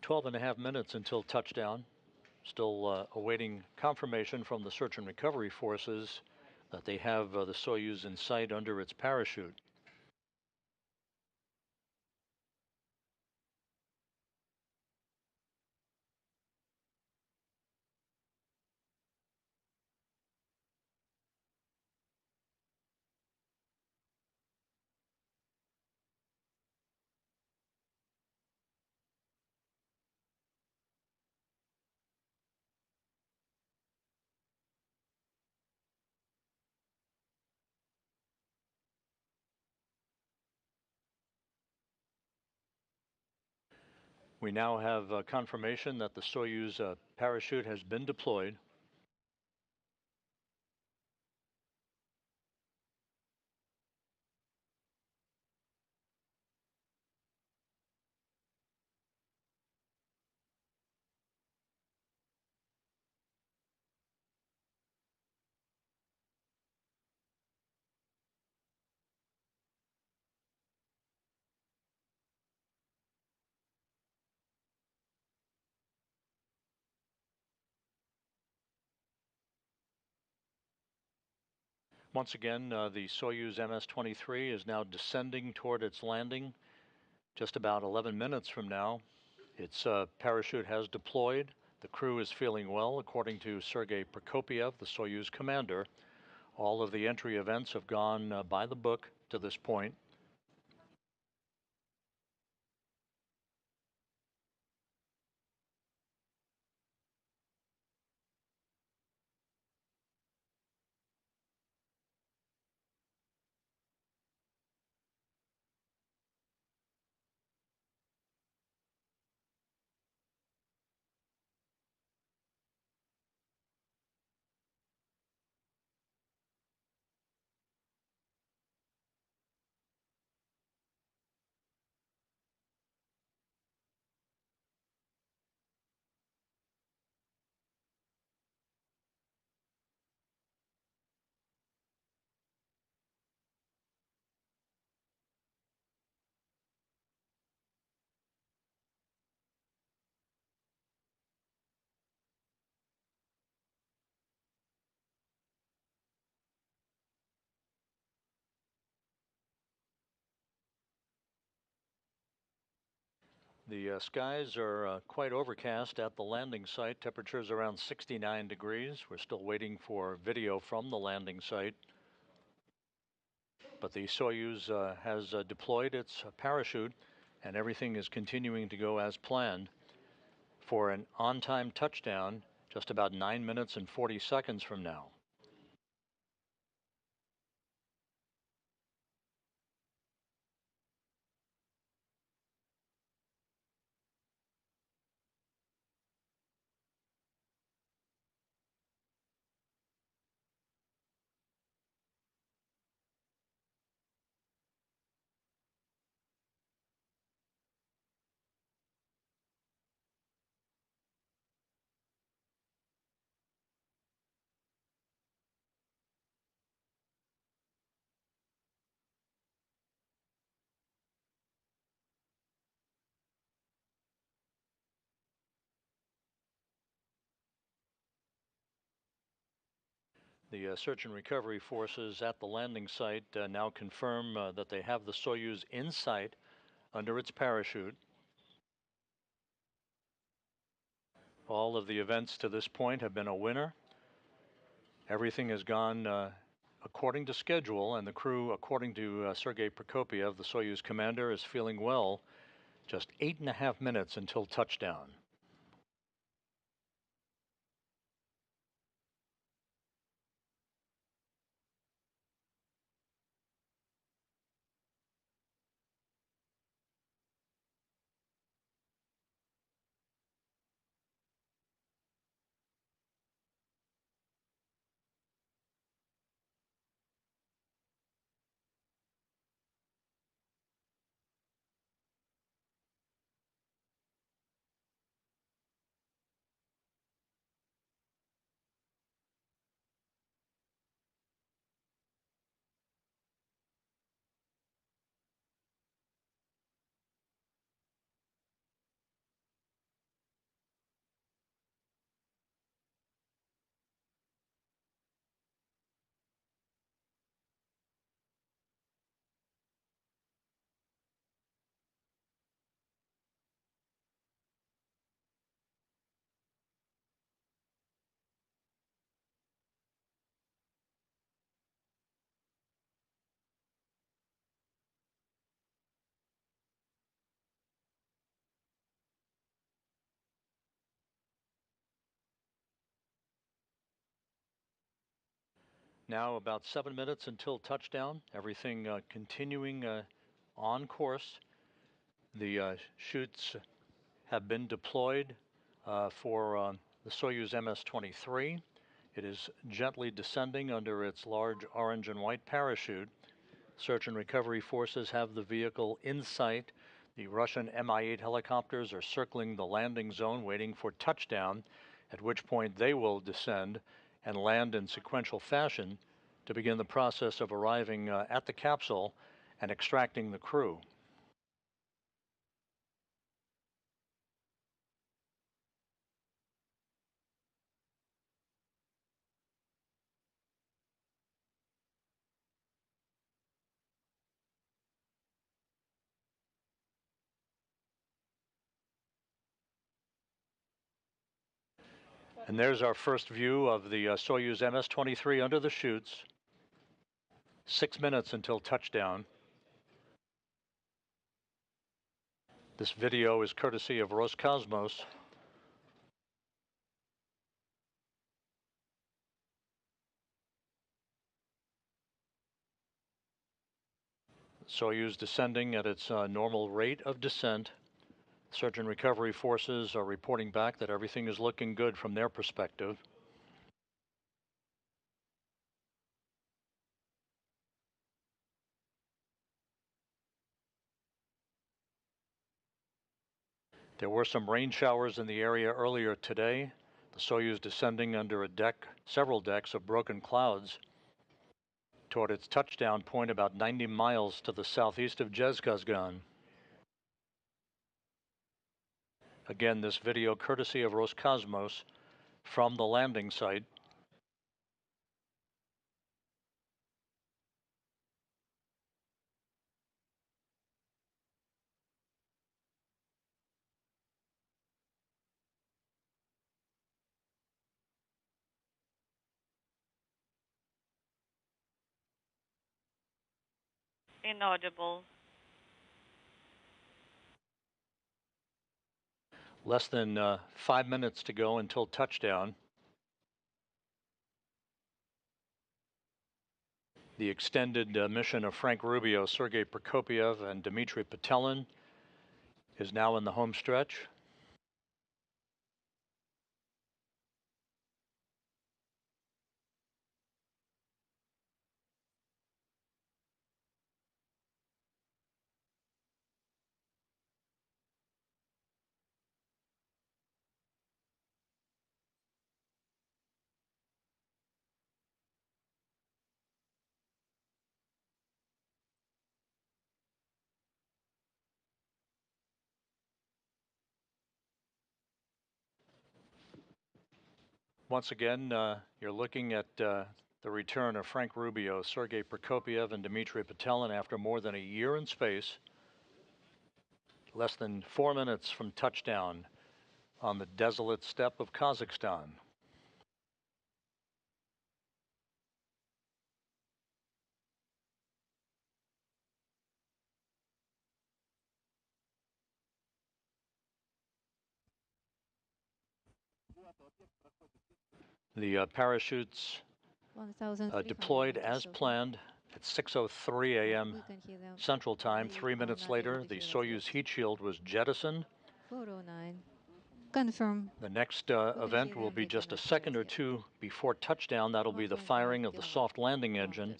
Twelve and a half minutes until touchdown. Still awaiting confirmation from the search and recovery forces that they have the Soyuz in sight under its parachute. We now have confirmation that the Soyuz parachute has been deployed. Once again, the Soyuz MS-23 is now descending toward its landing. Just about 11 minutes from now, its parachute has deployed. The crew is feeling well, according to Sergey Prokopyev, the Soyuz commander. All of the entry events have gone by the book to this point. The skies are quite overcast at the landing site. Temperatures around 69 degrees. We're still waiting for video from the landing site. But the Soyuz has deployed its parachute, and everything is continuing to go as planned for an on-time touchdown just about 9 minutes and 40 seconds from now. The search and recovery forces at the landing site now confirm that they have the Soyuz in sight under its parachute. All of the events to this point have been a winner. Everything has gone according to schedule, and the crew, according to Sergey Prokopyev, the Soyuz commander, is feeling well. Just 8.5 minutes until touchdown. Now about 7 minutes until touchdown. Everything continuing on course. The chutes have been deployed for the Soyuz MS-23. It is gently descending under its large orange and white parachute. Search and recovery forces have the vehicle in sight. The Russian Mi-8 helicopters are circling the landing zone waiting for touchdown, at which point they will descend and land in sequential fashion to begin the process of arriving at the capsule and extracting the crew. And there's our first view of the Soyuz MS-23 under the chutes. 6 minutes until touchdown. This video is courtesy of Roscosmos. Soyuz descending at its normal rate of descent. Search and recovery forces are reporting back that everything is looking good from their perspective. There were some rain showers in the area earlier today. The Soyuz descending under a deck, several decks of broken clouds toward its touchdown point about 90 miles to the southeast of Zhezkazgan. Again, this video courtesy of Roscosmos from the landing site. Inaudible. Less than 5 minutes to go until touchdown. The extended mission of Frank Rubio, Sergey Prokopyev, and Dmitry Petelin is now in the home stretch. Once again, you're looking at the return of Frank Rubio, Sergey Prokopyev, and Dmitry Petelin after more than a year in space. Less than 4 minutes from touchdown on the desolate steppe of Kazakhstan. The parachutes deployed as planned at 6:03 a.m. Central Time. 3 minutes later, the Soyuz heat shield was jettisoned. 409. Confirm. The next event will be just a second or two before touchdown. That'll be the firing of the soft landing engine.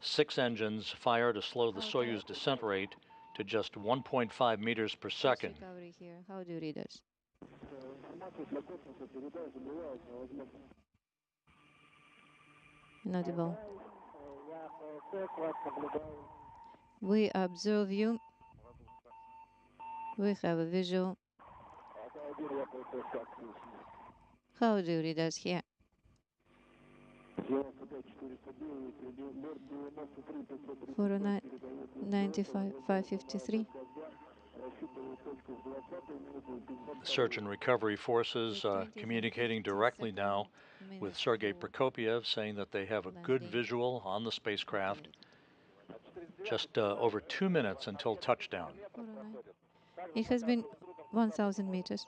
6 engines fire to slow the Soyuz descent rate to just 1.5 meters per second. How do you read it? Inaudible. We observe you. We have a visual. How do you read us here? For 95, 553. Search and recovery forces communicating directly now with Sergey Prokopyev, saying that they have a good visual on the spacecraft. Just over 2 minutes until touchdown. It has been 1,000 meters.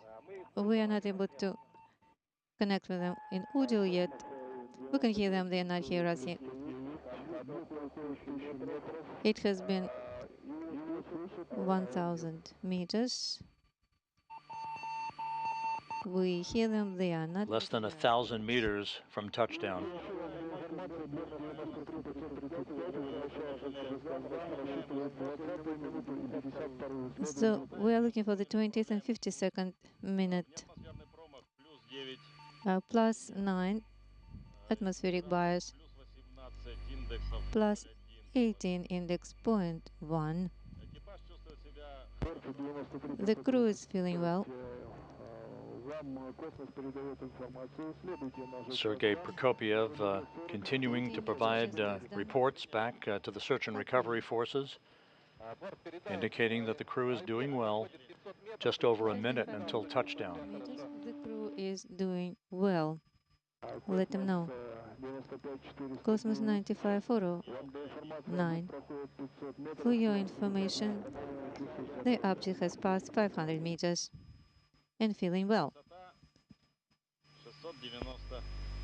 We are not able to connect with them in audio yet. We can hear them, they are not hear us yet. It has been 1,000 meters. We hear them, they are not. Less than 1,000 meters from touchdown. So we are looking for the 20th and 52nd minute. +9 atmospheric bias. +18 index point 1. The crew is feeling well. Sergey Prokopyev continuing to provide reports back to the search and recovery forces, indicating that the crew is doing well. Just over a minute until touchdown. The crew is doing well. Let them know. Cosmos 9549. For your information, the object has passed 500 meters and feeling well.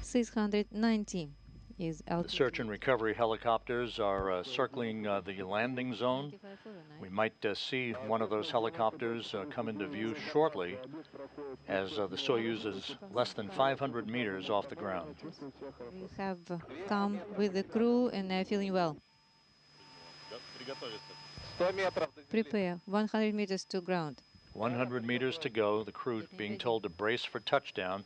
690 is altitude. The search and recovery helicopters are circling the landing zone. We might see one of those helicopters come into view shortly, as the Soyuz is less than 500 meters off the ground. We have come with the crew and they're feeling well. Prepare. 100 meters to ground. 100 meters to go. The crew being told to brace for touchdown.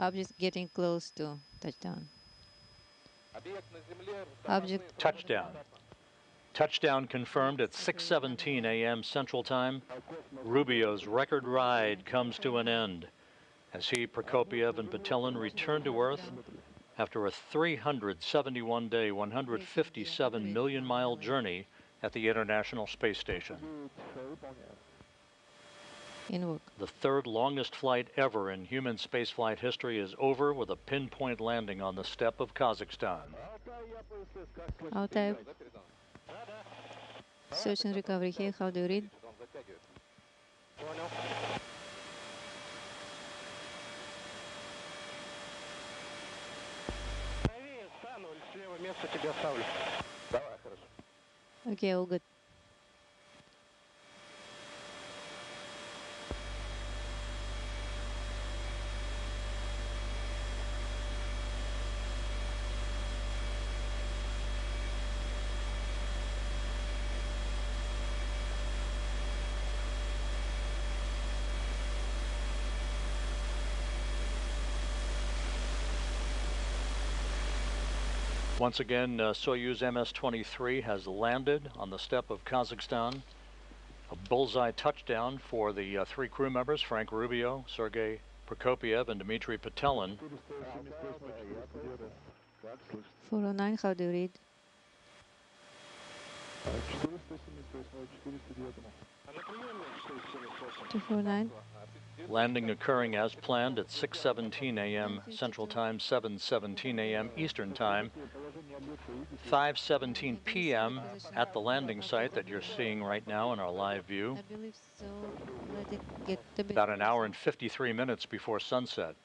Object getting close to touchdown. Object touchdown. Touchdown confirmed at 6:17 a.m. Central Time. Rubio's record ride comes to an end as he, Prokopyev, and Petelin return to Earth after a 371-day, 157-million-mile journey at the International Space Station. The third longest flight ever in human spaceflight history is over with a pinpoint landing on the steppe of Kazakhstan. Altai, Search and recovery here, how do you read? Okay, all good. Once again, Soyuz MS-23 has landed on the steppe of Kazakhstan. A bullseye touchdown for the 3 crew members, Frank Rubio, Sergey, Prokopyev, and Dmitry Petelin. 409, how do you read? 249. Landing occurring as planned at 6:17 a.m. Central Time, 7:17 a.m. Eastern Time, 5:17 p.m. at the landing site that you're seeing right now in our live view. I believe so. Let it get a bit About an hour closer. and 53 minutes before sunset.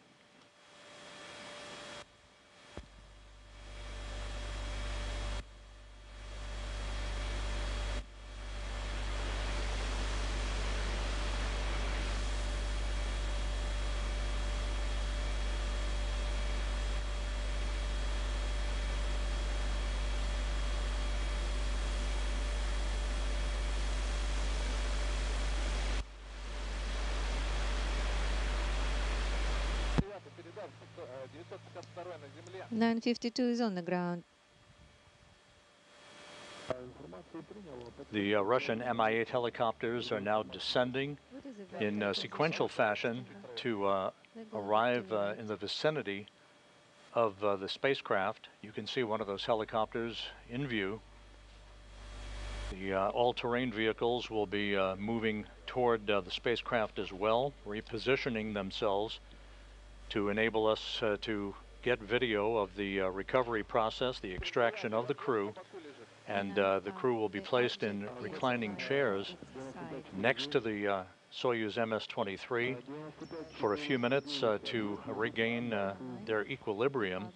на 952 is on the ground. The Russian Mi-8 helicopters are now descending What is it? in sequential fashion to arrive in the vicinity of the spacecraft. You can see one of those helicopters in view. The all-terrain vehicles will be moving toward the spacecraft as well, repositioning themselves to enable us to get video of the recovery process, the extraction of the crew, and the crew will be placed in reclining chairs next to the Soyuz MS-23 for a few minutes to regain their equilibrium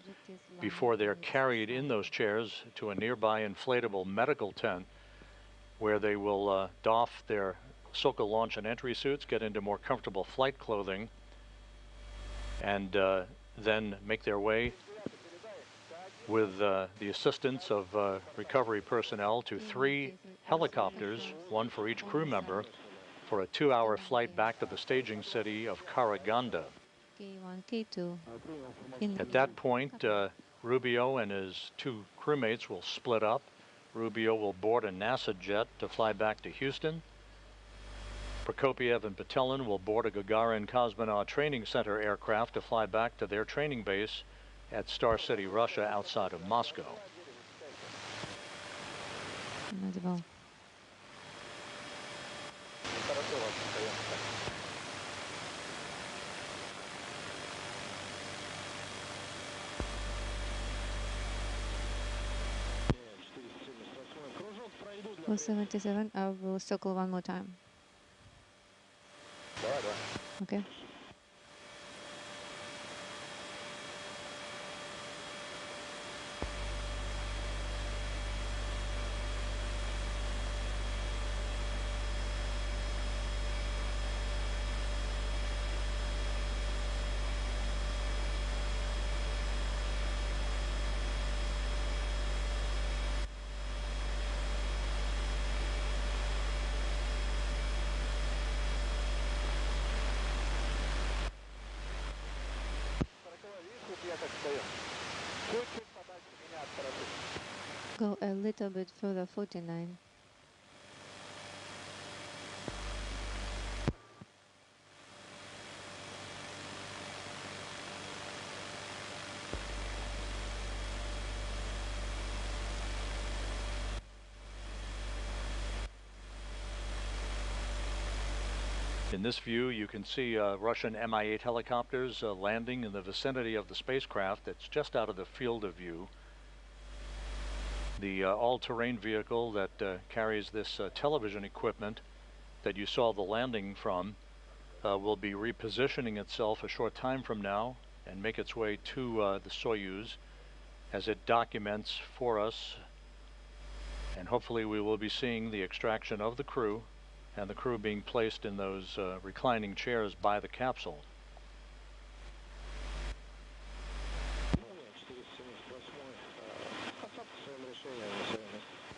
before they're carried in those chairs to a nearby inflatable medical tent where they will doff their Sokol launch and entry suits, get into more comfortable flight clothing, and then make their way with the assistance of recovery personnel to 3 helicopters, 1 for each crew member, for a 2-hour flight back to the staging city of Karaganda. K1, K2. At that point, Rubio and his 2 crewmates will split up. Rubio will board a NASA jet to fly back to Houston. Prokopyev and Petelin will board a Gagarin Cosmonaut Training Center aircraft to fly back to their training base at Star City, Russia, outside of Moscow. Надевал. For 77, I will circle one more time. Okay. Go a little bit further, 49. In this view, you can see Russian Mi-8 helicopters landing in the vicinity of the spacecraft that's just out of the field of view The all-terrain vehicle that carries this television equipment that you saw the landing from will be repositioning itself a short time from now and make its way to the Soyuz as it documents for us, and hopefully we will be seeing the extraction of the crew and the crew being placed in those reclining chairs by the capsule.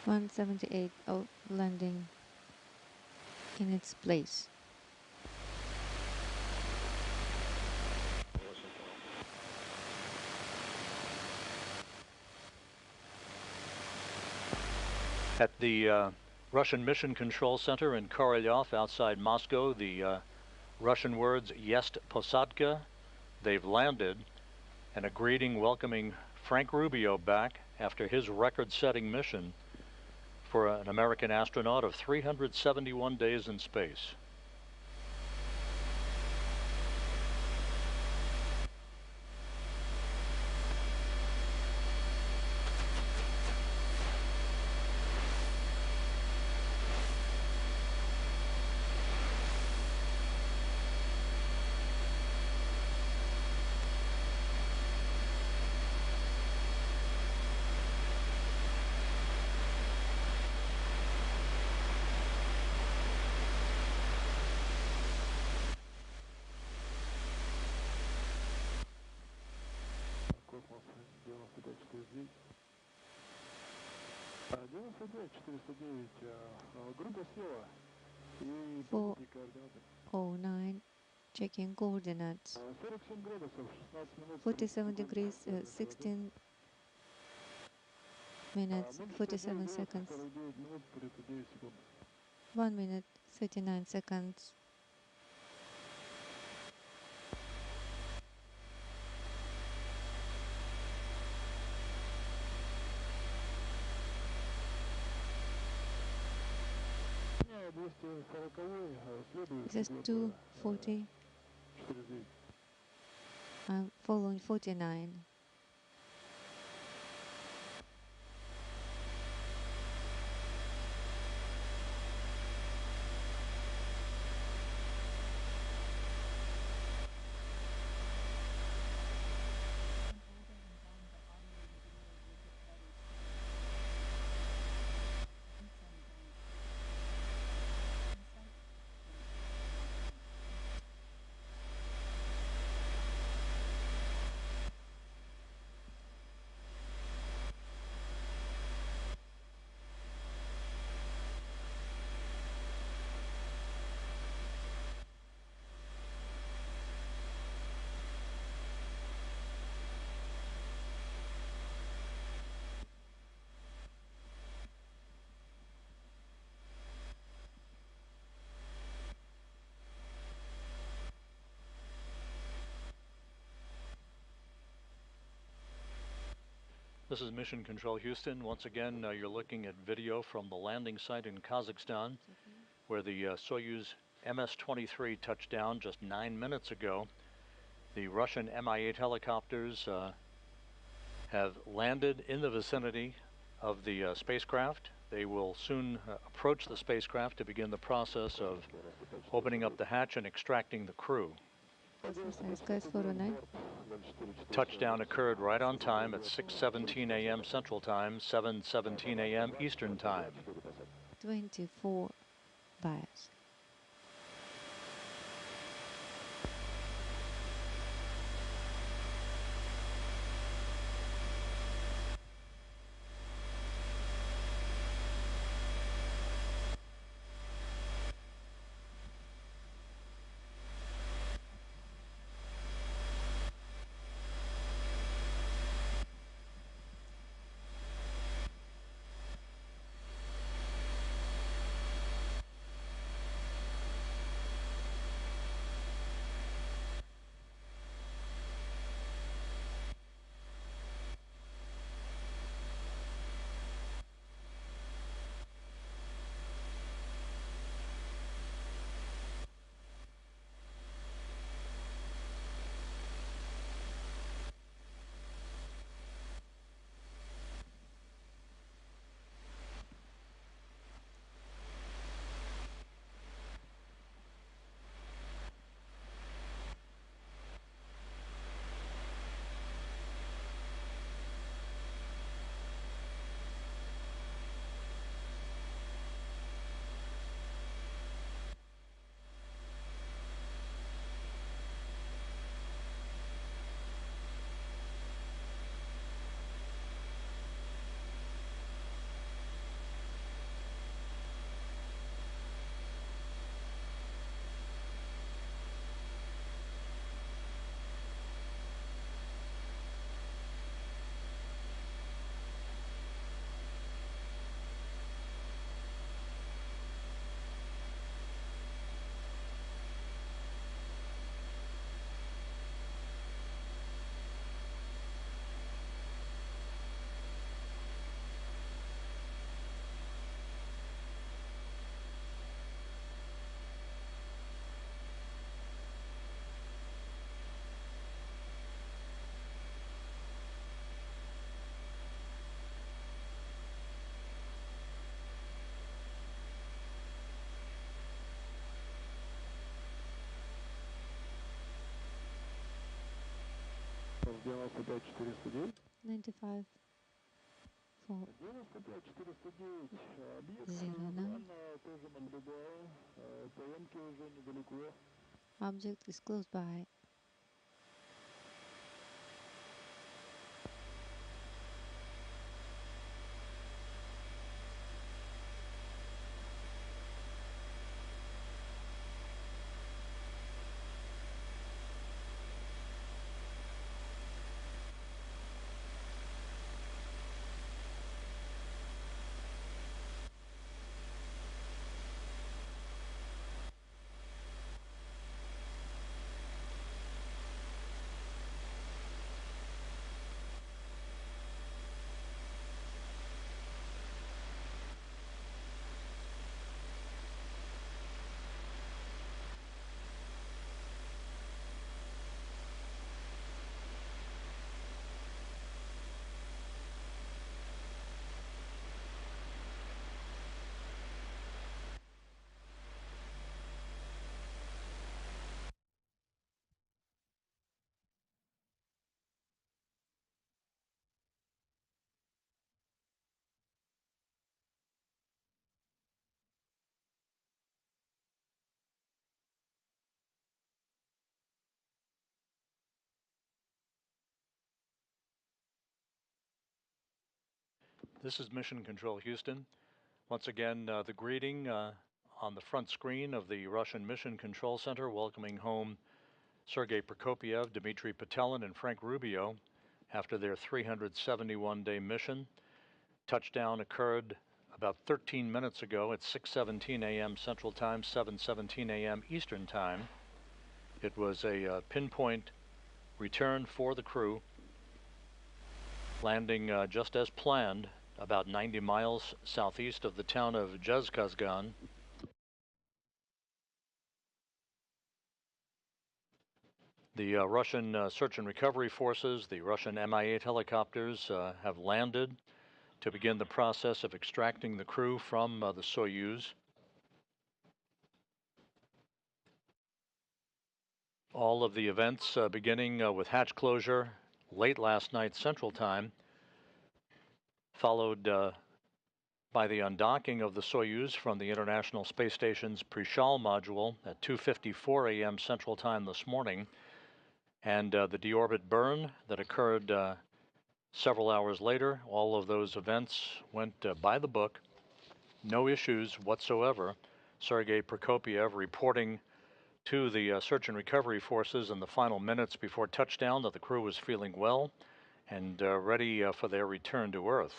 (178) landing in its place. At the Russian Mission Control Center in Korolyov outside Moscow, the Russian words "Jest Posadka," they've landed, and a greeting welcoming Frank Rubio back after his record-setting mission for an American astronaut of 371 days in space. Four 09, checking coordinates. 47 degrees, 16 minutes, 47 seconds. 1 minute, 39 seconds. This is 240. I'm following 49. This is Mission Control Houston. Once again, you're looking at video from the landing site in Kazakhstan, where the Soyuz MS-23 touched down just 9 minutes ago. The Russian Mi-8 helicopters have landed in the vicinity of the spacecraft. They will soon approach the spacecraft to begin the process of opening up the hatch and extracting the crew. Touchdown occurred right on time at 6:17 a.m. Central Time, 7:17 a.m. Eastern Time. 24 bias. 95 4 09. Object is close by. This is Mission Control Houston. Once again, the greeting on the front screen of the Russian Mission Control Center, welcoming home Sergey Prokopyev, Dmitry Petelin, and Frank Rubio after their 371-day mission. Touchdown occurred about 13 minutes ago at 6:17 a.m. Central Time, 7:17 a.m. Eastern Time. It was a pinpoint return for the crew, landing just as planned about 90 miles southeast of the town of Zhezkazgan. The Russian search and recovery forces, the Russian Mi-8 helicopters, have landed to begin the process of extracting the crew from the Soyuz. All of the events beginning with hatch closure late last night Central Time, followed by the undocking of the Soyuz from the International Space Station's Prishal module at 2:54 a.m. Central Time this morning, and the Deorbit burn that occurred several hours later. All of those events went by the book. No issues whatsoever. Sergey Prokopyev reporting to the search and recovery forces in the final minutes before touchdown that the crew was feeling well and ready for their return to Earth.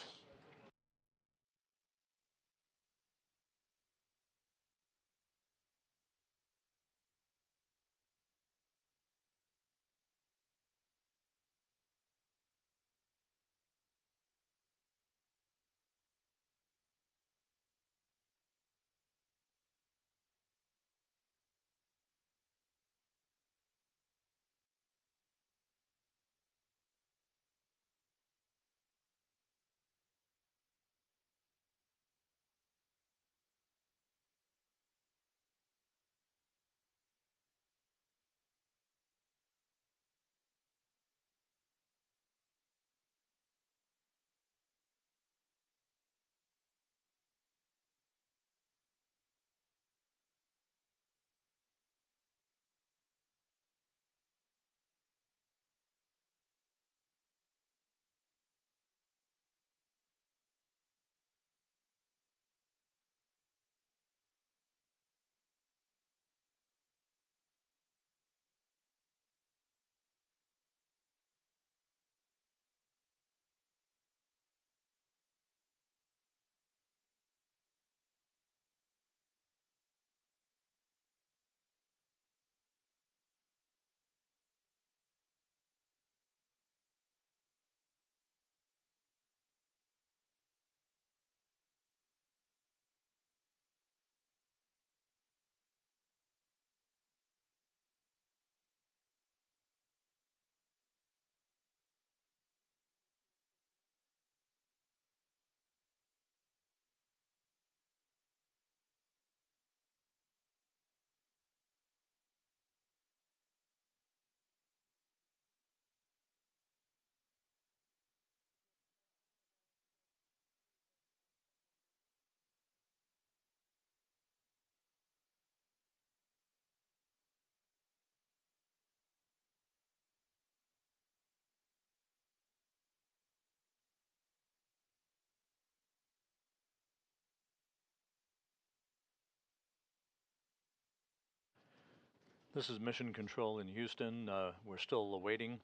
This is Mission Control in Houston. We're still awaiting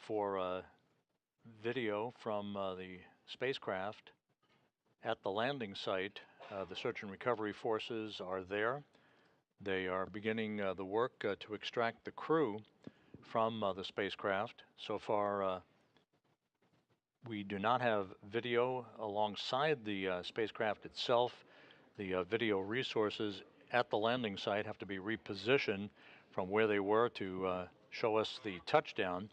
for video from the spacecraft at the landing site. The search and recovery forces are there. They are beginning the work to extract the crew from the spacecraft. So far, we do not have video alongside the spacecraft itself. The video resources at the landing site have to be repositioned from where they were to show us the touchdown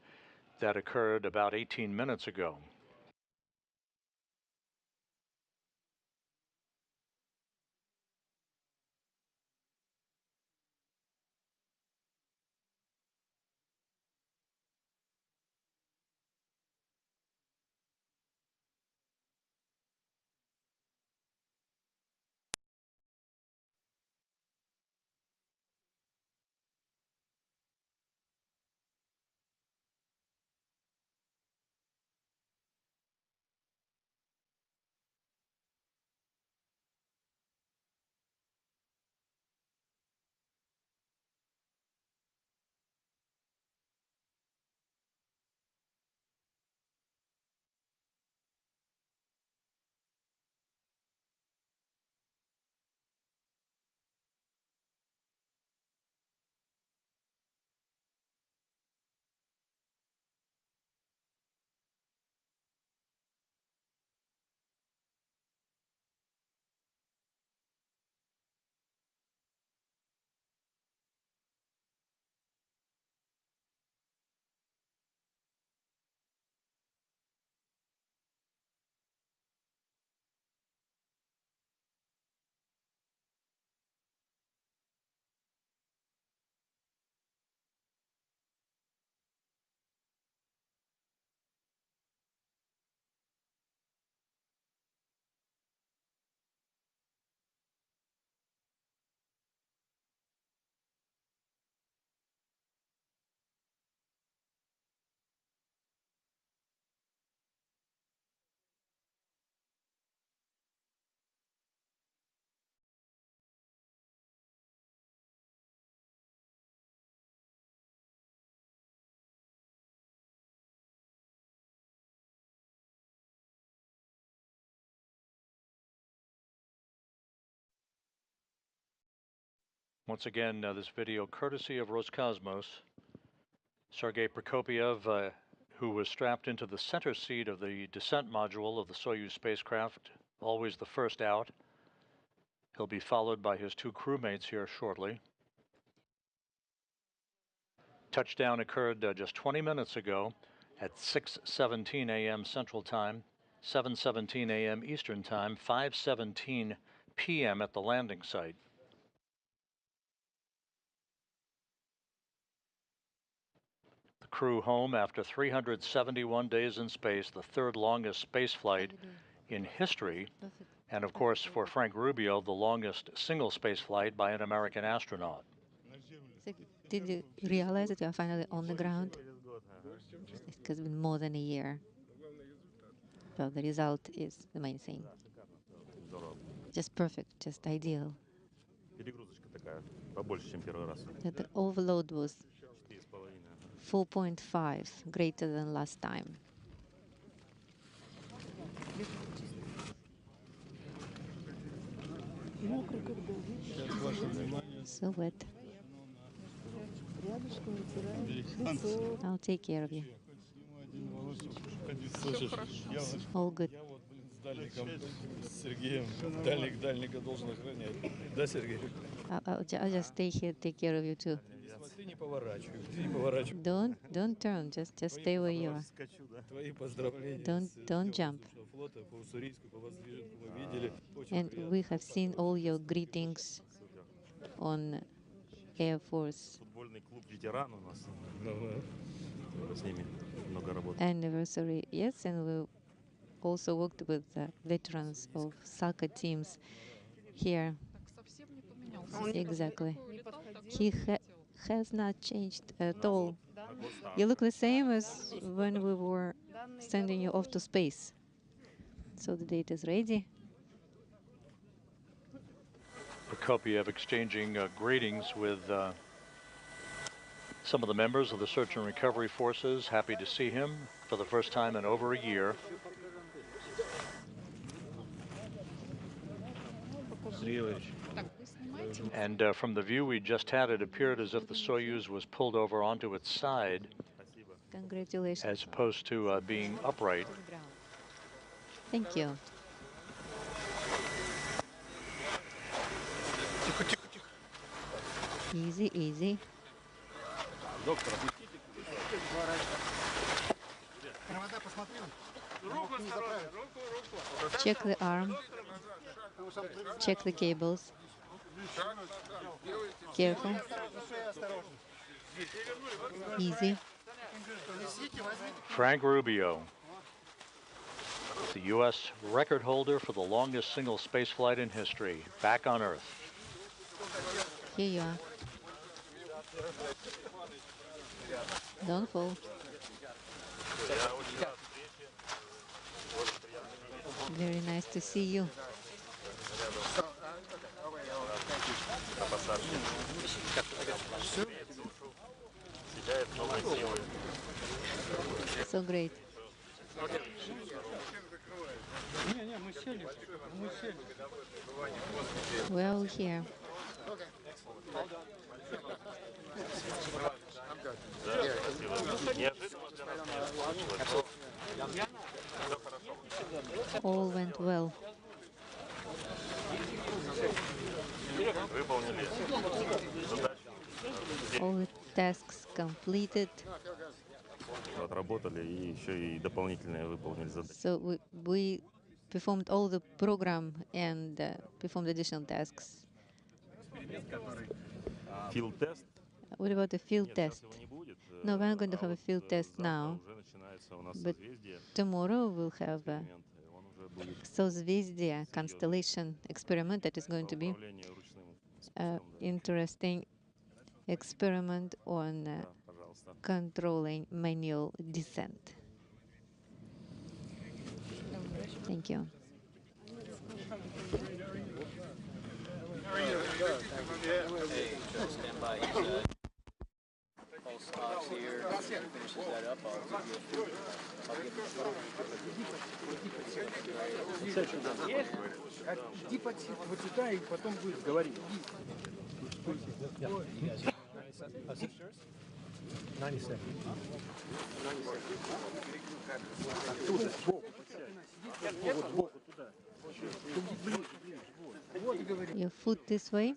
that occurred about 18 minutes ago. Once again, this video courtesy of Roscosmos. Sergey Prokopyev, who was strapped into the center seat of the descent module of the Soyuz spacecraft, always the first out. He'll be followed by his two crewmates here shortly. Touchdown occurred just 20 minutes ago at 6:17 a.m. Central Time, 7:17 a.m. Eastern Time, 5:17 p.m. at the landing site. The crew home after 371 days in space, the third longest space flight in history, and of course for Frank Rubio, the longest single space flight by an American astronaut. Did you realize that you are finally on the ground? It has been more than a year. Well, the result is the main thing. Just perfect, just ideal. That the overload was 4.5, greater than last time. So wet. I'll take care of you. All good. I'll just stay here, take care of you too. Don't turn, just stay where you are. Don't jump. And we have seen all your greetings on Air Force anniversary. Yes, and we also worked with veterans of soccer teams here. Exactly. He has not changed at all. You look the same as when we were sending you off to space. So the date is ready. Prokopyev exchanging greetings with Some of the members of the search and recovery forces happy to see him for the first time in over a year. And from the view we just had, it appeared as if the Soyuz was pulled over onto its side, Congratulations. as opposed to being upright. Thank you. Easy, easy. Check the arm. Check the cables. Careful. Easy. Frank Rubio, the U.S. record holder for the longest single spaceflight in history, back on Earth. Here you are. Don't fall. Very nice to see you. So great. We're all here. All went well. All the tasks completed. So we performed all the program and performed additional tasks. Field test? What about the field test? No, we're not going to have a field test now, but tomorrow we'll have a Sozvezdia constellation experiment that is going to be an interesting experiment on controlling manual descent. Thank you. Stand by. Pulse ox here. Finishes that up. I'll give you Иди вот сюда и потом будешь говорить. 97. Оттуда, сбоку. Вот сбоку туда. Your foot this way.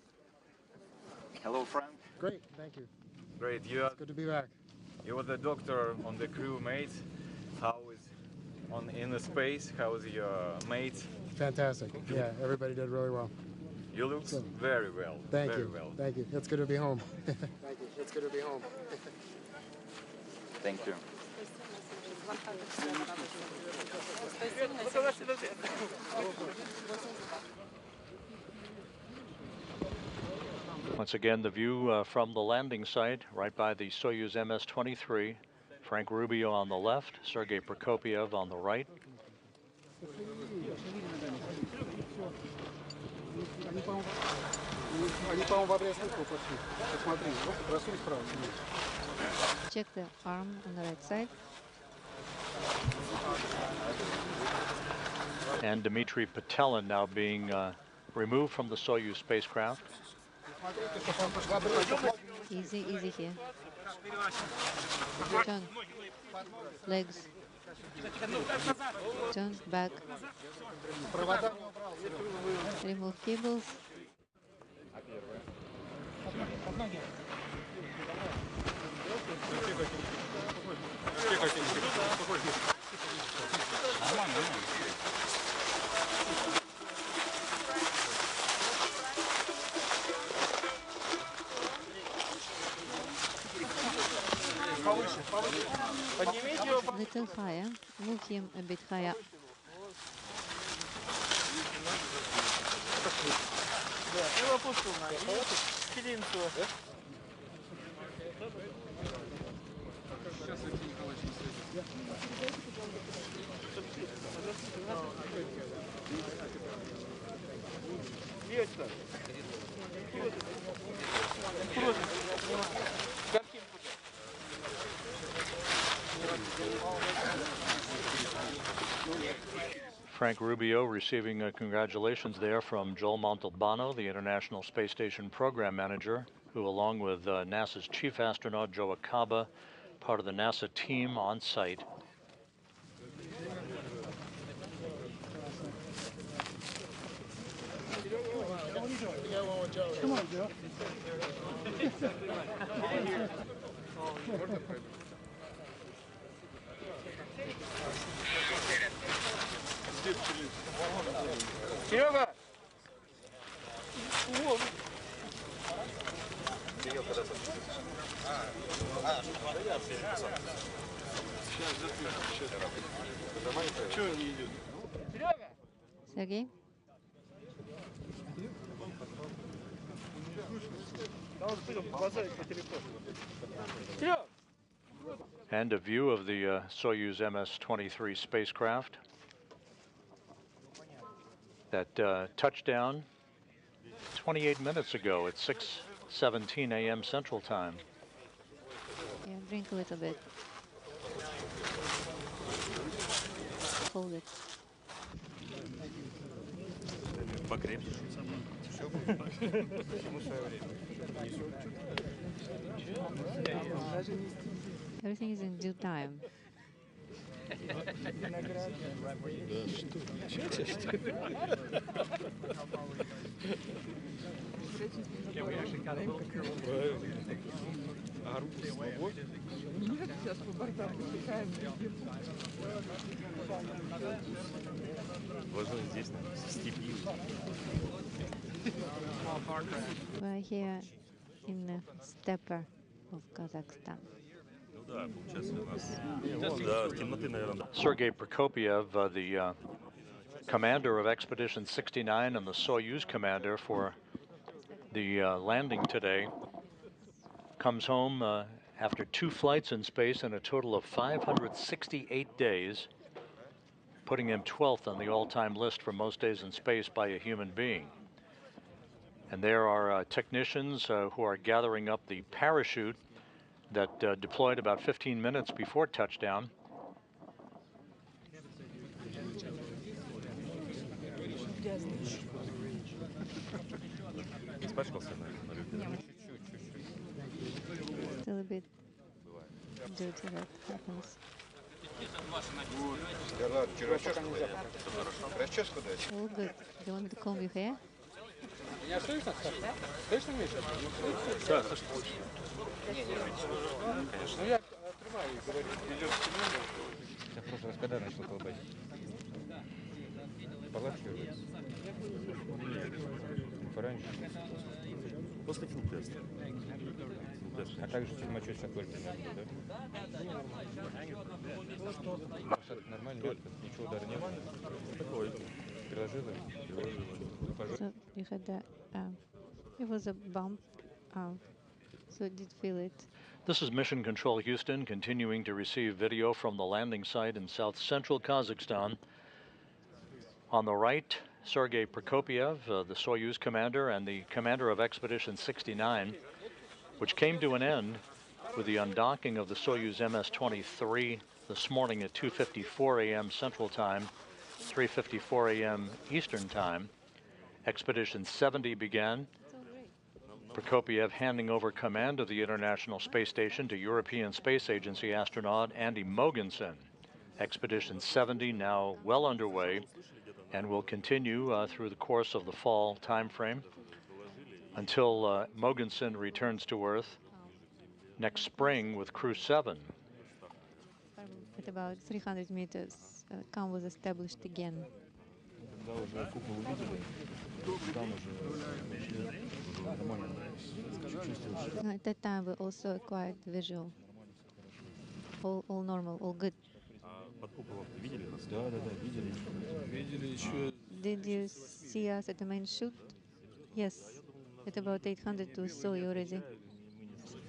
Hello, Frank. Great, thank you. Great. It's good to be back. You're the doctor on the crew, mate. How is in the space? How is your mate? Fantastic. Yeah, everybody did really well. You look very well. Thank very you. Well. Thank you. It's good to be home. Thank you. It's good to be home. Thank you. Once again, the view from the landing site, right by the Soyuz MS-23. Frank Rubio on the left, Sergey Prokopyev on the right. Check the arm on the right side. And Dmitry Petelin now being removed from the Soyuz spacecraft. Easy, easy here. Turn. Legs. Turn back. Remove cables. Little higher. Move him a bit higher. Frank Rubio receiving congratulations there from Joel Montalbano, the International Space Station Program Manager, who along with NASA's Chief Astronaut Joe Acaba, part of the NASA team on site. Come on, Joe. Серега! Чего он не идет? Sergey? And a view of the Soyuz MS-23 spacecraft that touched down 28 minutes ago at 6:17 a.m. Central Time. Yeah, drink a little bit. Hold it. Everything is in due time. We're here in the steppe of Kazakhstan. Sergey Prokopyev, the commander of Expedition 69 and the Soyuz commander for the landing today, comes home after 2 flights in space and a total of 568 days, putting him 12th on the all-time list for most days in space by a human being. And there are technicians who are gathering up the parachute that deployed about 15 minutes before touchdown. Still a bit dirty that happens. All good. Do you want me to comb your hair? Я просто раз когда начал колбасить. Палатки пораньше. После филтеста. А также термочечная только надо, да? Нормально, ничего удара не было. Такой. Приложила. So you had that, it was a bump, so did feel it. This is Mission Control Houston, continuing to receive video from the landing site in south-central Kazakhstan. On the right, Sergey Prokopyev, the Soyuz commander and the commander of Expedition 69, which came to an end with the undocking of the Soyuz MS-23 this morning at 2:54 a.m. Central Time, 3:54 a.m. Eastern Time. Expedition 70 began. Prokopyev handing over command of the International Space Station to European Space Agency astronaut Andy Mogensen. Expedition 70 now well underway and will continue through the course of the fall time frame until Mogensen returns to Earth next spring with Crew 7. At about 300 meters, COM was established again. At that time, we also acquired visual. All normal, all good. Did you see us at the main chute? Yes, at about 800 we saw you already.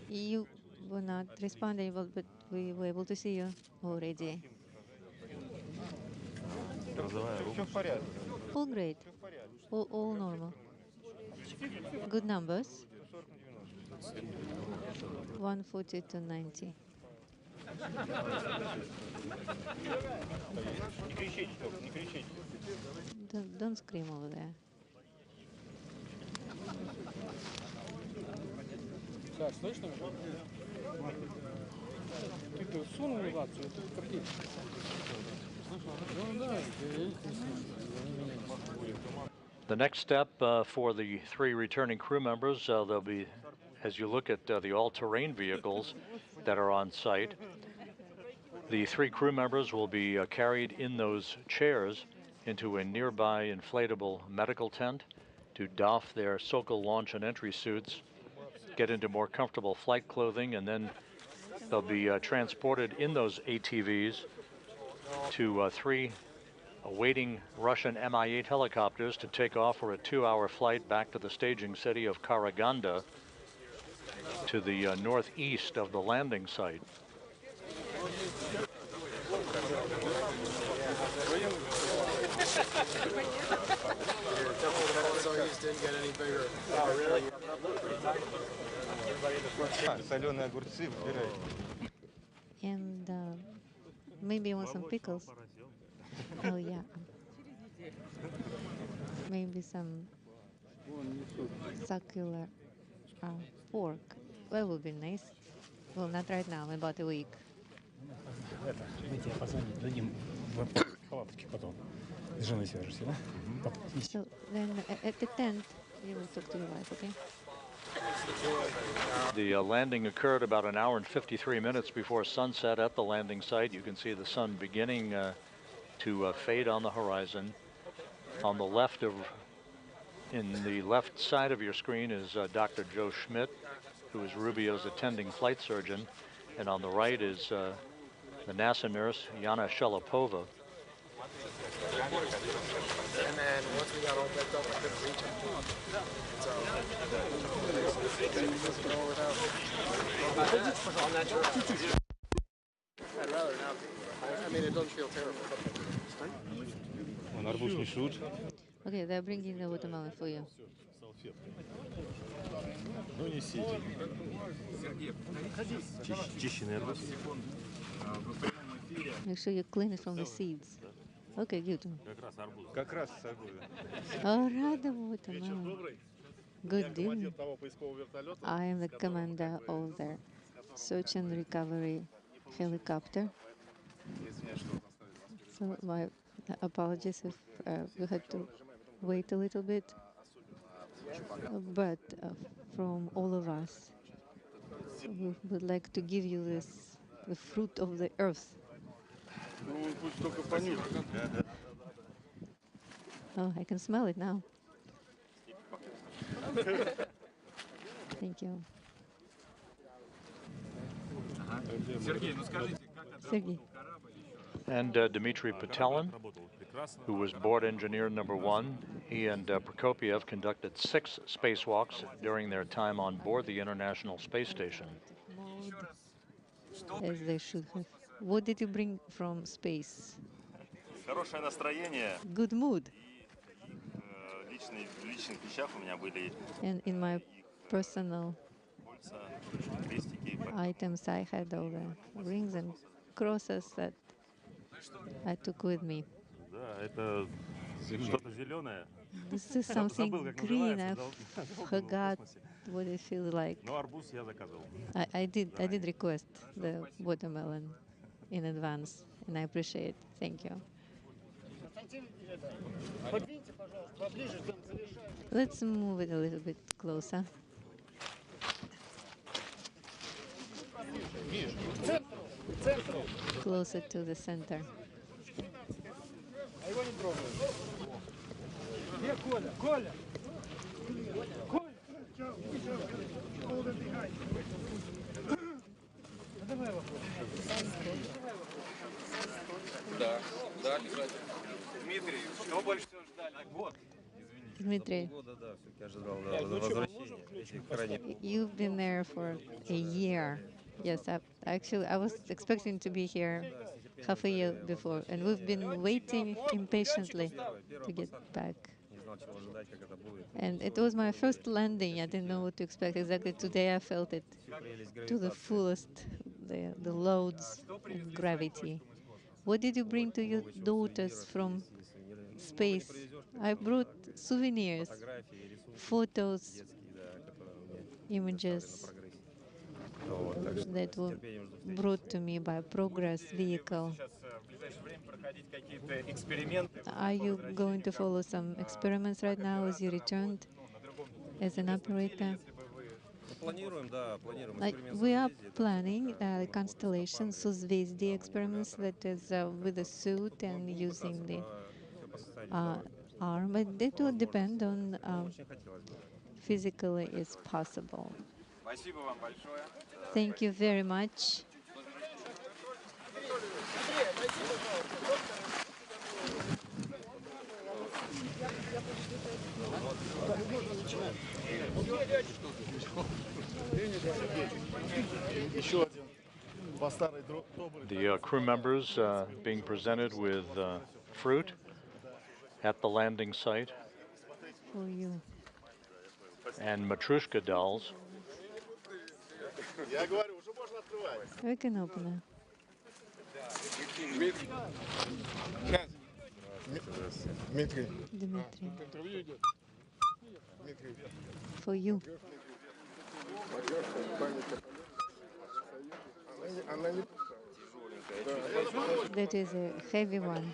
You were not respondable, but we were able to see you already. All great, all normal. Good numbers. 140 to 90. Don't scream over there. Так, слышно меня? Ты сунул в акцию, это картинка. Ну да, я их не слышу. The next step for the 3 returning crew members, they'll be, as you look at the all-terrain vehicles that are on site, the 3 crew members will be carried in those chairs into a nearby inflatable medical tent to doff their Sokol launch and entry suits, get into more comfortable flight clothing, and then they'll be transported in those ATVs to 3 awaiting Russian Mi-8 helicopters to take off for a 2-hour flight back to the staging city of Karaganda to the northeast of the landing site. Soyuz didn't get any bigger. Oh, really? And maybe you want some pickles. Oh yeah. Maybe some succulent pork. That would be nice. Well, not right now, in about a week. So then at the tent, you will talk to your wife, okay? The landing occurred about an hour and 53 minutes before sunset at the landing site. You can see the sun beginning to fade on the horizon. On the left in the left side of your screen is Dr. Joe Schmidt, who is Rubio's attending flight surgeon, and on the right is the NASA nurse Yana Shelopova. And then once we got all picked up, I couldn't reach him. So, I'm not sure. I'd rather not be. I mean, it doesn't feel terrible. Okay, they're bringing the watermelon for you. Make sure you clean it from the seeds. Okay, good. Oh, rada watermelon. Good deal. I am the commander of the search and recovery helicopter. So my apologies if you had to wait a little bit. But from all of us, we would like to give you this, the fruit of the earth. Oh, I can smell it now. Thank you. Sergey. And Dmitry Petelin, who was board engineer number 1. He and Prokopyev conducted 6 spacewalks during their time on board the International Space Station. As they should have. What did you bring from space? Хорошее настроение. Good mood. В личных вещах у меня были And in my personal items, I had all the rings and crosses that I took with me. Да, это что-то зеленое. This is something green. I forgot what it feels like. Но арбуз я заказывал. I did request the watermelon in advance, and I appreciate it. Thank you. Let's move it a little bit closer. Closer to the center. Да, да, обязательно. Дмитрий, чего больше всего ждали? Год. Dmitry, you've been there for a year. Yes, actually, I was expecting to be here half a year before, and we've been waiting impatiently to get back. And it was my first landing. I didn't know what to expect exactly. Today I felt it to the fullest, the loads and gravity. What did you bring to your daughters from space? I brought souvenirs, photos, images that were brought to me by a Progress vehicle. Are you going to follow some experiments right now as you returned as an operator? We are planning constellation Созвездие experiments, that is with a suit and using the arm, but that will depend on physically is possible. Thank you very much. The crew members being presented with fruit at the landing site. For you. And Matryoshka dolls. We can open it. Dmitry. For you. That is a heavy one.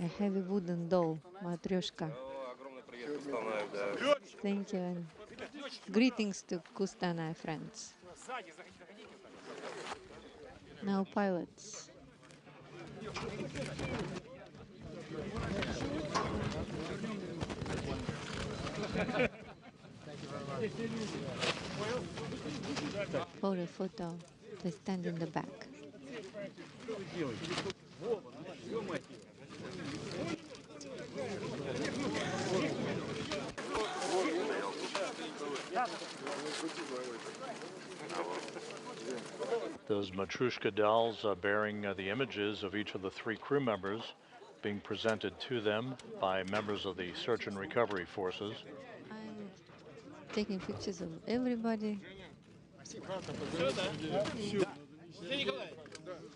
A heavy wooden doll, Matryoshka. Thank you, and greetings to Kustanai friends. Now pilots. Photo. They stand in the back. Those Matryoshka dolls bearing the images of each of the 3 crew members being presented to them by members of the search and recovery forces. I'm taking pictures of everybody.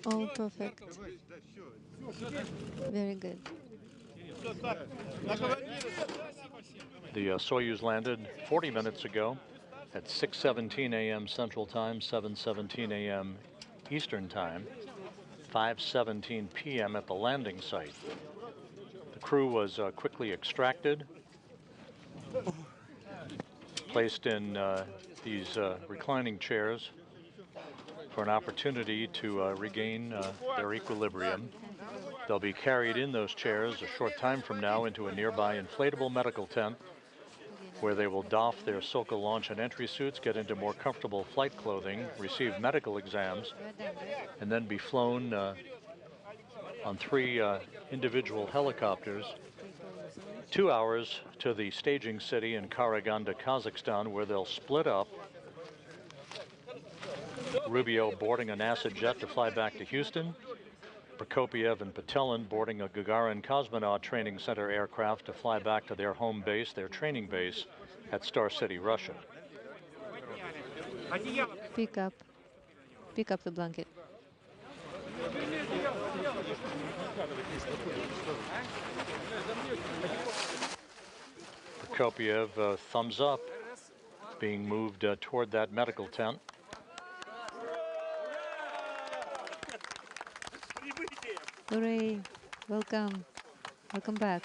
Oh, perfect. Very good. The Soyuz landed 40 minutes ago at 6:17 a.m. Central Time, 7:17 a.m. Eastern Time, 5:17 p.m. at the landing site. The crew was quickly extracted, placed in these reclining chairs for an opportunity to regain their equilibrium. They'll be carried in those chairs a short time from now into a nearby inflatable medical tent, where they will doff their Sokol launch and entry suits, get into more comfortable flight clothing, receive medical exams, and then be flown on 3 individual helicopters 2 hours to the staging city in Karaganda, Kazakhstan, where they'll split up. Rubio boarding a NASA jet to fly back to Houston. Prokopyev and Petelin boarding a Gagarin Cosmonaut Training Center aircraft to fly back to their home base, their training base at Star City, Russia. Pick up the blanket. Prokopyev, thumbs up, being moved toward that medical tent. Hooray! Welcome. Welcome back.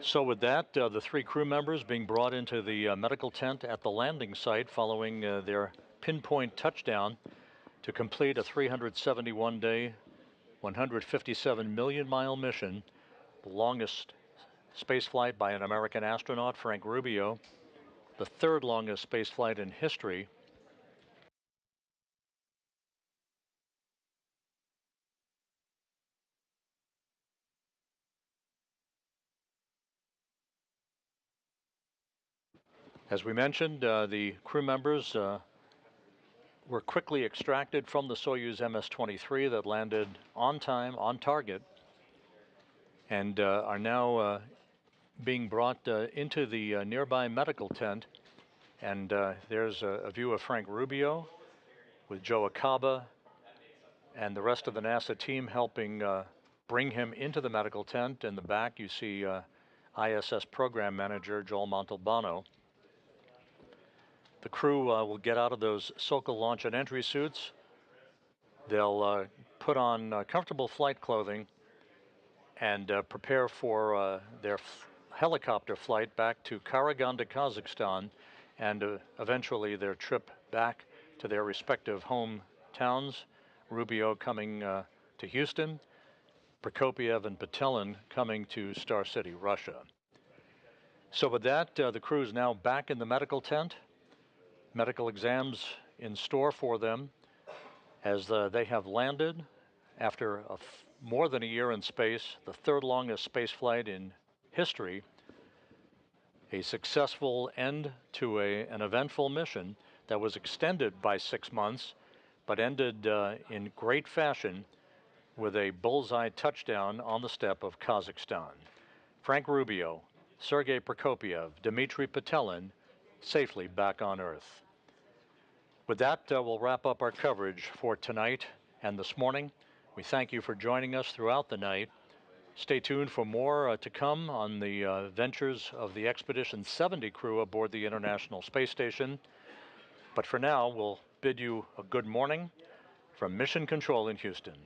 So with that, the 3 crew members being brought into the medical tent at the landing site following their pinpoint touchdown to complete a 371-day, 157 million mile mission, the longest spaceflight by an American astronaut, Frank Rubio, the third longest spaceflight in history. As we mentioned, the crew members were quickly extracted from the Soyuz MS-23 that landed on time, on target, and are now being brought into the nearby medical tent. And there's a view of Frank Rubio with Joe Acaba and the rest of the NASA team helping bring him into the medical tent. In the back, you see ISS program manager Joel Montalbano. The crew will get out of those Sokol launch and entry suits. They'll put on comfortable flight clothing and prepare for their helicopter flight back to Karaganda, Kazakhstan, and eventually their trip back to their respective hometowns. Rubio coming to Houston, Prokopyev and Petelin coming to Star City, Russia. So with that, the crew is now back in the medical tent. Medical exams in store for them as they have landed after more than a year in space, the third longest space flight in history, a successful end to an eventful mission that was extended by 6 months, but ended in great fashion with a bullseye touchdown on the steppe of Kazakhstan. Frank Rubio, Sergey Prokopyev, Dmitry Petelin, safely back on Earth. With that, we'll wrap up our coverage for tonight and this morning. We thank you for joining us throughout the night. Stay tuned for more to come on the ventures of the Expedition 70 crew aboard the International Space Station. But for now, we'll bid you a good morning from Mission Control in Houston.